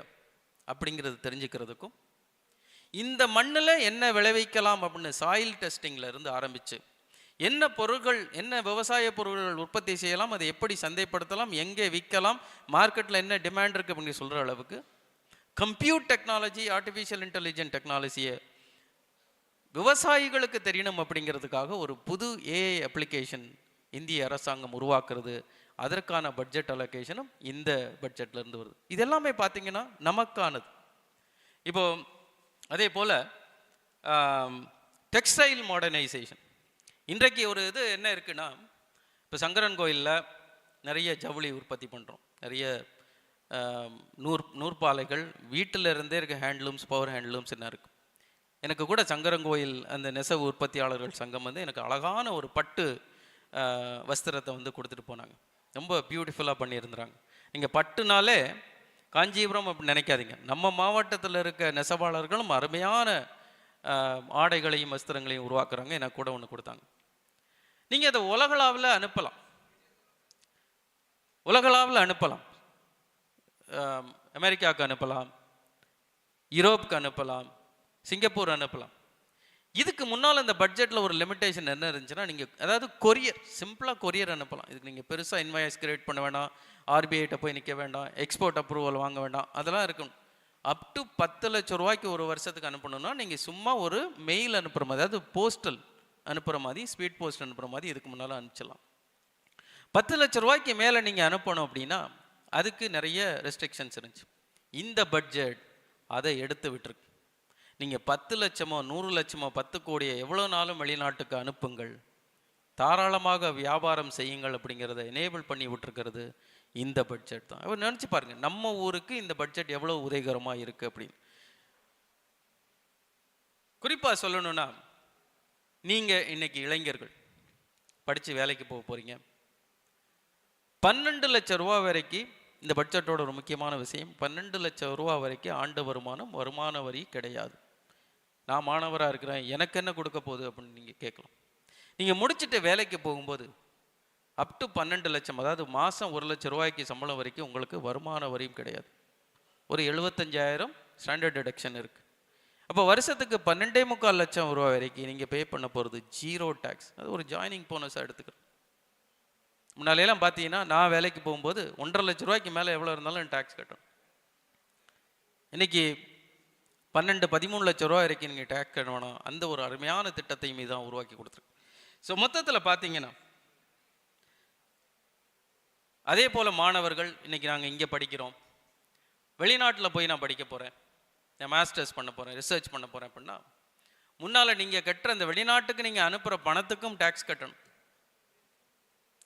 அப்படிங்கிறது தெரிஞ்சுக்கிறதுக்கும், இந்த மண்ணில் என்ன விளைவிக்கலாம் அப்படின்னு சாயில் டெஸ்டிங்கில் இருந்து ஆரம்பித்து, என்ன பொருட்கள், என்ன விவசாய பொருட்கள் உற்பத்தி செய்யலாம், அதை எப்படி சந்தைப்படுத்தலாம், எங்கே விற்கலாம், மார்க்கெட்டில் என்ன டிமாண்ட் இருக்குது அப்படின்னு சொல்கிற அளவுக்கு கம்ப்யூட் டெக்னாலஜி, ஆர்டிஃபிஷியல் இன்டெலிஜென்ட் டெக்னாலஜியை விவசாயிகளுக்கு தெரியணும் அப்படிங்கிறதுக்காக ஒரு புது ஏஐ அப்ளிகேஷன் இந்திய அரசாங்கம் உருவாக்குறது. அதற்கான பட்ஜெட் அலோகேஷனும் இந்த பட்ஜெட்ல இருந்து வருது. இதெல்லாமே பார்த்தீங்கன்னா நமக்கானது. இப்போ அதே போல் டெக்ஸ்டைல் மாடர்னைசேஷன். இன்றைக்கு ஒரு இது என்ன இருக்குன்னா, இப்போ சங்கரன் கோயிலில் நிறைய ஜவுளி உற்பத்தி பண்ணுறோம், நிறைய நூற்பாலைகள் வீட்டில் இருந்தே இருக்க ஹேண்ட்லூம்ஸ், பவர் ஹேண்ட்லூம்ஸ் என்ன இருக்குது. எனக்கு கூட சங்கரங்கோயில் அந்த நெசவு உற்பத்தியாளர்கள் சங்கம் வந்து எனக்கு அழகான ஒரு பட்டு வஸ்திரத்தை வந்து கொடுத்துட்டு போனாங்க. ரொம்ப பியூட்டிஃபுல்லாக பண்ணியிருந்தாங்க. நீங்கள் பட்டுனாலே காஞ்சிபுரம் அப்படின்னு நினைக்காதீங்க, நம்ம மாவட்டத்தில் இருக்க நெசவாளர்களும் அருமையான ஆடைகளையும் வஸ்திரங்களையும் உருவாக்குறாங்க. எனக்கு கூட ஒன்று கொடுத்தாங்க. நீங்கள் அதை உலகளாவில் அனுப்பலாம், அமெரிக்காவுக்கு அனுப்பலாம், யூரோப்புக்கு அனுப்பலாம், சிங்கப்பூர் அனுப்பலாம். இதுக்கு முன்னால் இந்த பட்ஜெட்டில் ஒரு லிமிட்டேஷன் என்ன இருந்துச்சுன்னா, நீங்கள் அதாவது கொரியர், சிம்பிளாக கொரியர் அனுப்பலாம். இதுக்கு நீங்கள் பெருசாக இன்வாய்ஸ் கிரியேட் பண்ண வேண்டாம், ஆர்பிஐட்ட போய் நிற்க வேண்டாம், எக்ஸ்போர்ட் அப்ரூவல் வாங்க வேண்டாம், அதெல்லாம் இருக்கணும். அப் டு 10 லட்சம் ரூபாய்க்கு ஒரு வருஷத்துக்கு அனுப்பணும்னா நீங்கள் சும்மா ஒரு மெயில் அனுப்புகிற மாதிரி, அதாவது போஸ்டல் அனுப்புகிற மாதிரி, ஸ்பீட் போஸ்ட் அனுப்புகிற மாதிரி இதுக்கு முன்னால் அனுப்பிச்சிடலாம். 10 லட்சம் ரூபாய்க்கு மேலே நீங்கள் அனுப்பணும் அப்படின்னா அதுக்கு நிறைய ரெஸ்ட்ரிக்ஷன்ஸ் இருந்துச்சு. இந்த பட்ஜெட் அதை எடுத்து விட்டுருக்கு. நீங்கள் 10 லட்சமோ 100 லட்சமோ 10 கோடியோ எவ்வளோ நாளும் வெளிநாட்டுக்கு அனுப்புங்கள், தாராளமாக வியாபாரம் செய்யுங்கள் அப்படிங்கிறத எனேபிள் பண்ணி விட்டுருக்கிறது இந்த பட்ஜெட் தான். அவர் நினச்சி பாருங்கள், நம்ம ஊருக்கு இந்த பட்ஜெட் எவ்வளோ உதவிகரமாக இருக்குது அப்படின்னு. குறிப்பாக சொல்லணும்னா, நீங்கள் இன்னைக்கு இளைஞர்கள் படித்து வேலைக்கு போக போகிறீங்க. 12 லட்சம் ரூபா வரைக்கும் இந்த பட்ஜெட்டோட ஒரு முக்கியமான விஷயம், 12 லட்சம் ரூபா வரைக்கும் ஆண்டு வருமான வரி கிடையாது. நான் மாணவராக இருக்கிறேன், எனக்கு என்ன கொடுக்க போகுது அப்படின்னு நீங்கள் கேட்கலாம். நீங்கள் முடிச்சுட்டு வேலைக்கு போகும்போது அப் டு 12 லட்சம், அதாவது மாதம் 1 லட்சம் ரூபாய்க்கு சம்பளம் வரைக்கும் உங்களுக்கு வருமான வரியும் கிடையாது. ஒரு 75,000 ஸ்டாண்டர்ட் டிடக்ஷன் இருக்குது. அப்போ வருஷத்துக்கு 12.25 லட்சம் ரூபா வரைக்கும் நீங்கள் பே பண்ண போகிறது ஜீரோ டேக்ஸ். அது ஒரு ஜாயினிங் போனஸாக எடுத்துக்கிறேன். முன்னாலையெல்லாம் பார்த்தீங்கன்னா, நான் வேலைக்கு போகும்போது 1.5 லட்சம் ரூபாய்க்கு மேலே எவ்வளோ இருந்தாலும் டேக்ஸ் கட்டணும். இன்னைக்கு 12-13 லட்சம் ரூபா வரைக்கும் நீங்கள் டேக்ஸ் கட்ட வேணாம். அந்த ஒரு அருமையான திட்டத்தை மீது தான் உருவாக்கி கொடுத்துருக்கு. ஸோ மொத்தத்தில் பார்த்தீங்கன்னா, அதே போல் மாணவர்கள் இன்னைக்கு நாங்கள் இங்கே படிக்கிறோம், வெளிநாட்டில் போய் நான் படிக்க போகிறேன், நான் மாஸ்டர்ஸ் பண்ண போகிறேன், ரிசர்ச் பண்ண போகிறேன் அப்படின்னா, முன்னால் நீங்கள் கட்டுற அந்த வெளிநாட்டுக்கு நீங்கள் அனுப்புகிற பணத்துக்கும் டேக்ஸ் கட்டணும்.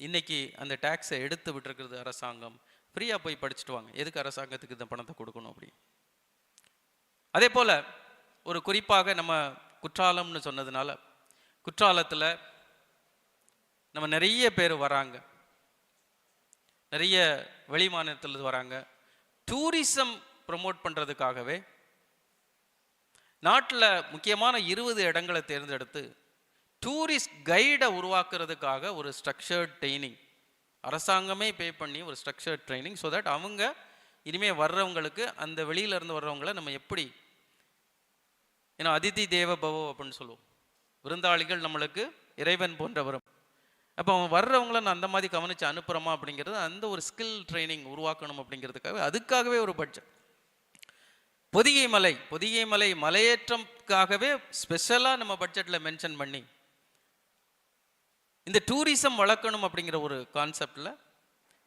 இன்னைக்கு அந்த டேக்ஸை எடுத்து விட்டுருக்கிறது அரசாங்கம். ஃப்ரீயாக போய் படிச்சுட்டு வாங்க, எதுக்கு அரசாங்கத்துக்கு இந்த பணத்தை கொடுக்கணும் அப்படி. அதே போல் ஒரு குறிப்பாக நம்ம குற்றாலம்னு சொன்னதுனால, குற்றாலத்தில் நம்ம நிறைய பேர் வராங்க, நிறைய வெளி மாநிலத்தில் வராங்க. டூரிசம் ப்ரமோட் பண்ணுறதுக்காகவே நாட்டில் முக்கியமான 20 இடங்களை தேர்ந்தெடுத்து டூரிஸ்ட் கைடை உருவாக்குறதுக்காக ஒரு ஸ்ட்ரக்சர்ட் ட்ரைனிங் அரசாங்கமே பே பண்ணி ஒரு ஸ்ட்ரக்சர்ட் ட்ரைனிங், ஸோ தட் அவங்க இனிமேல் வர்றவங்களுக்கு, அந்த வெளியிலேருந்து வர்றவங்களை நம்ம எப்படி, ஏன்னா அதிதி தேவ பவோ அப்படின்னு சொல்லுவோம், விருந்தாளிகள் நம்மளுக்கு இறைவன் போன்றவரும். அப்போ அவங்க வர்றவங்கள நான் அந்த மாதிரி கவனித்து அனுப்புகிறோமா அப்படிங்கிறது, அந்த ஒரு ஸ்கில் ட்ரைனிங் உருவாக்கணும் அப்படிங்கிறதுக்காக அதுக்காகவே ஒரு பட்ஜெட். பொதிகை மலை மலையேற்றம்காகவே ஸ்பெஷலாக நம்ம பட்ஜெட்டில் மென்ஷன் பண்ணி இந்த டூரிசம் வளர்க்கணும் அப்படிங்கிற ஒரு கான்செப்டில்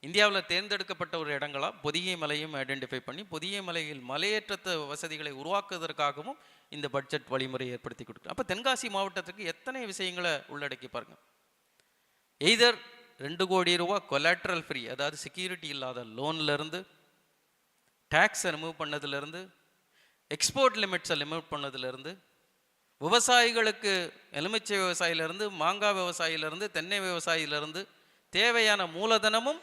இந்தியாவில் தேர்ந்தெடுக்கப்பட்ட ஒரு இடங்களாக பொதிகை மலையும் ஐடென்டிஃபை பண்ணி பொதிகை மலையில் மலையேற்றத்தை வசதிகளை உருவாக்குவதற்காகவும் இந்த பட்ஜெட் வழிமுறை ஏற்படுத்தி கொடுக்கும். அப்போ தென்காசி மாவட்டத்துக்கு எத்தனை விஷயங்களை உள்ளடக்கி பாருங்கள். எய்தர் 2 கோடி ரூபா கொலாட்ரல் ஃப்ரீ, அதாவது செக்யூரிட்டி இல்லாத லோன்லேருந்து, டேக்ஸை ரிமூவ் பண்ணதுலேருந்து, எக்ஸ்போர்ட் லிமிட்ஸை லிமிட் பண்ணதுலேருந்து, விவசாயிகளுக்கு எலுமிச்சை விவசாயிலிருந்து, மாங்காய் விவசாயிலிருந்து, தென்னை விவசாயிலிருந்து தேவையான மூலதனமும்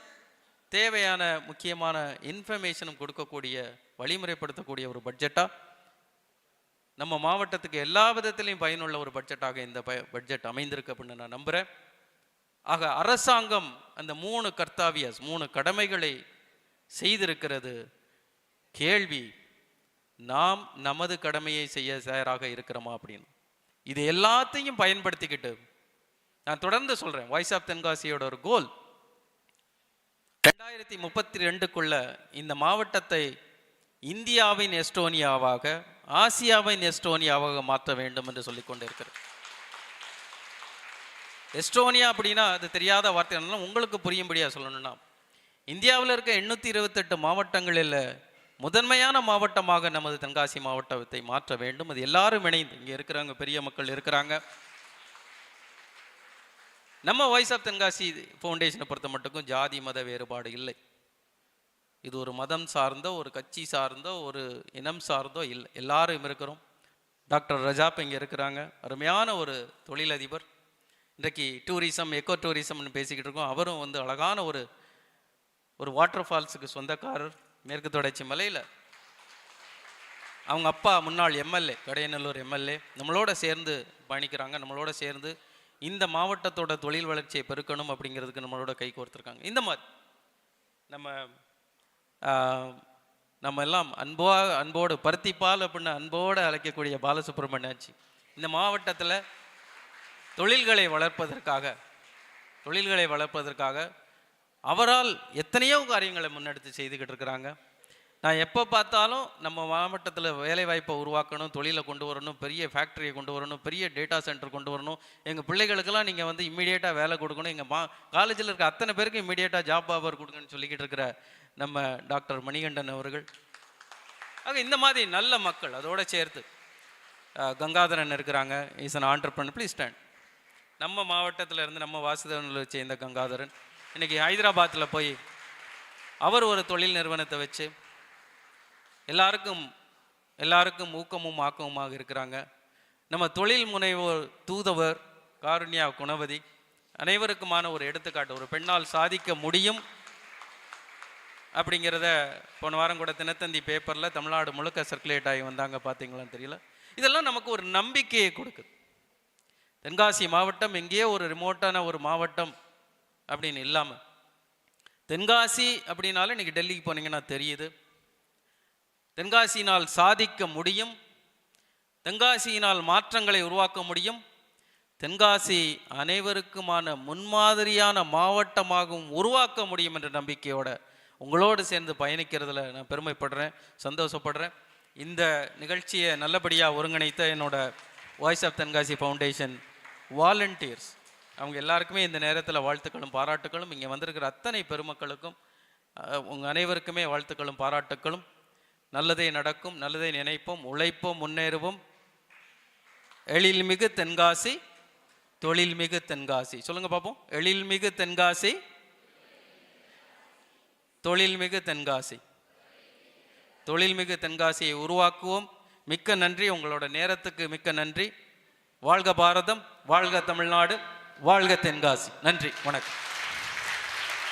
தேவையான முக்கியமான இன்ஃபர்மேஷனும் கொடுக்கக்கூடிய, வழிமுறைப்படுத்தக்கூடிய ஒரு பட்ஜெட்டாக நம்ம மாவட்டத்துக்கு எல்லா விதத்திலையும் பயனுள்ள ஒரு பட்ஜெட்டாக இந்த பட்ஜெட் அமைந்திருக்கு அப்படின்னு நான் நம்புகிறேன். ஆக அரசாங்கம் அந்த 3 கர்த்தாவியஸ் 3 கடமைகளை செய்திருக்கிறது. கேள்வி, நாம் நமது கடமையை செய்ய தயாராக இருக்கிறோமா அப்படின்னு. இது எல்லாத்தையும் பயன்படுத்திக்கிட்டு நான் தொடர்ந்து சொல்றேன், வாய்ஸ் ஆஃப் தென்காசியோட ஒரு கோல் 2032க்குள்ள இந்த மாவட்டத்தை இந்தியாவின் எஸ்டோனியாவாக, ஆசியாவின் எஸ்டோனியாவாக மாற்ற வேண்டும் என்று சொல்லிக் கொண்டிருக்கிறேன். எஸ்டோனியா அப்படின்னா அது தெரியாத வார்த்தை, உங்களுக்கு புரியும்படியா சொல்லணும்னா, இந்தியாவில் இருக்க 828 மாவட்டங்களில் முதன்மையான மாவட்டமாக நமது தென்காசி மாவட்டத்தை மாற்ற வேண்டும். அது எல்லாரும் இணைந்து, இங்கே இருக்கிறவங்க பெரிய மக்கள் இருக்கிறாங்க. நம்ம வாய்ஸ் ஆஃப் தென்காசி ஃபவுண்டேஷனை பொறுத்த மட்டுக்கும் ஜாதி மத வேறுபாடு இல்லை. இது ஒரு மதம் சார்ந்தோ, ஒரு கட்சி சார்ந்தோ, ஒரு இனம் சார்ந்தோ இல்லை, எல்லாரும் இருக்கிறோம். டாக்டர் ரஜாப் இங்கே இருக்கிறாங்க, அருமையான ஒரு தொழிலதிபர். இன்றைக்கு டூரிசம், எக்கோ டூரிசம்னு பேசிக்கிட்டு இருக்கோம். அவரும் வந்து அழகான ஒரு வாட்டர் ஃபால்ஸுக்கு சொந்தக்காரர். மேற்கு தொடர்ச்சி மலையில் அவங்க அப்பா முன்னாள் எம்எல்ஏ, கடையநல்லூர் எம்எல்ஏ, நம்மளோட சேர்ந்து பயணிக்கிறாங்க. நம்மளோட சேர்ந்து இந்த மாவட்டத்தோட தொழில் வளர்ச்சியை பெருக்கணும் அப்படிங்கிறதுக்கு நம்மளோட கை கோர்த்துருக்காங்க. இந்த மாதிரி நம்ம எல்லாம் அன்போடு பருத்திப்பால் அப்படின்னு அன்போடு அழைக்கக்கூடிய பாலசுப்ரமணியாச்சி இந்த மாவட்டத்தில் தொழில்களை வளர்ப்பதற்காக அவரால் எத்தனையோ காரியங்களை முன்னெடுத்து செய்துக்கிட்டு இருக்கிறாங்க. நான் எப்போ பார்த்தாலும் நம்ம மாவட்டத்தில் வேலைவாய்ப்பை உருவாக்கணும், தொழிலை கொண்டு வரணும், பெரிய ஃபேக்ட்ரியை கொண்டு வரணும், பெரிய டேட்டா சென்டர் கொண்டு வரணும், எங்கள் பிள்ளைகளுக்கெல்லாம் நீங்கள் வந்து இம்மீடியட்டாக வேலை கொடுக்கணும், எங்கள் காலேஜில் இருக்க அத்தனை பேருக்கு இம்மீடியட்டாக ஜாப் ஆஃபர் கொடுங்கன்னு சொல்லிக்கிட்டு இருக்கிற நம்ம டாக்டர் மணிகண்டன் அவர்கள். ஆக இந்த மாதிரி நல்ல மக்கள், அதோடு சேர்த்து கங்காதரன் இருக்கிறாங்க, is an entrepreneur. Please stand. நம்ம மாவட்டத்தில் இருந்து நம்ம வாசுதேவனில் சேர்ந்த கங்காதரன் இன்றைக்கி ஹைதராபாத்தில் போய் அவர் ஒரு தொழில் நிறுவனத்தை வச்சு எல்லாருக்கும் ஊக்கமும் ஆக்கமுமாக இருக்கிறாங்க. நம்ம தொழில் முனைவோர் தூதுவர் காருண்யா குணவதி அனைவருக்குமான ஒரு எடுத்துக்காட்டு. ஒரு பெண்ணால் சாதிக்க முடியும் அப்படிங்கிறத போன வாரம் கூட தினத்தந்தி பேப்பரில் தமிழ்நாடு முழுக்க சர்க்குலேட் ஆகி வந்தாங்க, பார்த்தீங்களான்னு தெரியல. இதெல்லாம் நமக்கு ஒரு நம்பிக்கையை கொடுக்குது. தென்காசி மாவட்டம் எங்கேயோ ஒரு ரிமோட்டான ஒரு மாவட்டம் அப்படின்னு இல்லாமல், தென்காசி அப்படின்னாலும் இன்றைக்கி டெல்லிக்கு போனீங்கன்னா தெரியுது, தென்காசியினால் சாதிக்க முடியும், தென்காசியினால் மாற்றங்களை உருவாக்க முடியும், தென்காசி அனைவருக்குமான முன்மாதிரியான மாவட்டமாகவும் உருவாக்க முடியும் என்ற நம்பிக்கையோட உங்களோடு சேர்ந்து பயணிக்கிறதுல நான் பெருமைப்படுறேன், சந்தோஷப்படுறேன். இந்த நிகழ்ச்சியை நல்லபடியாக ஒருங்கிணைத்த என்னோட voice of Tenkasi foundation volunteers அவங்க எல்லாருக்குமே இந்த நேரத்தில் வாழ்த்துக்களும் பாராட்டுக்களும். இங்கே வந்திருக்கிற அத்தனை பெருமக்களுக்கும் உங்கள் அனைவருக்குமே வாழ்த்துக்களும் பாராட்டுக்களும். நல்லதே நடக்கும், நல்லதை நினைப்போம், உழைப்போம், முன்னேறுவோம். எழில்மிகு தென்காசி, தொழில்மிகு தென்காசி. சொல்லுங்க பார்ப்போம். எழில்மிகு தென்காசி, தொழில்மிகு தென்காசி. தொழில்மிகு தென்காசியை உருவாக்குவோம். மிக்க நன்றி, உங்களோட நேரத்துக்கு மிக்க நன்றி. வாழ்க பாரதம், வாழ்க தமிழ்நாடு, வாழ்க தென்காசி. நன்றி, வணக்கம்.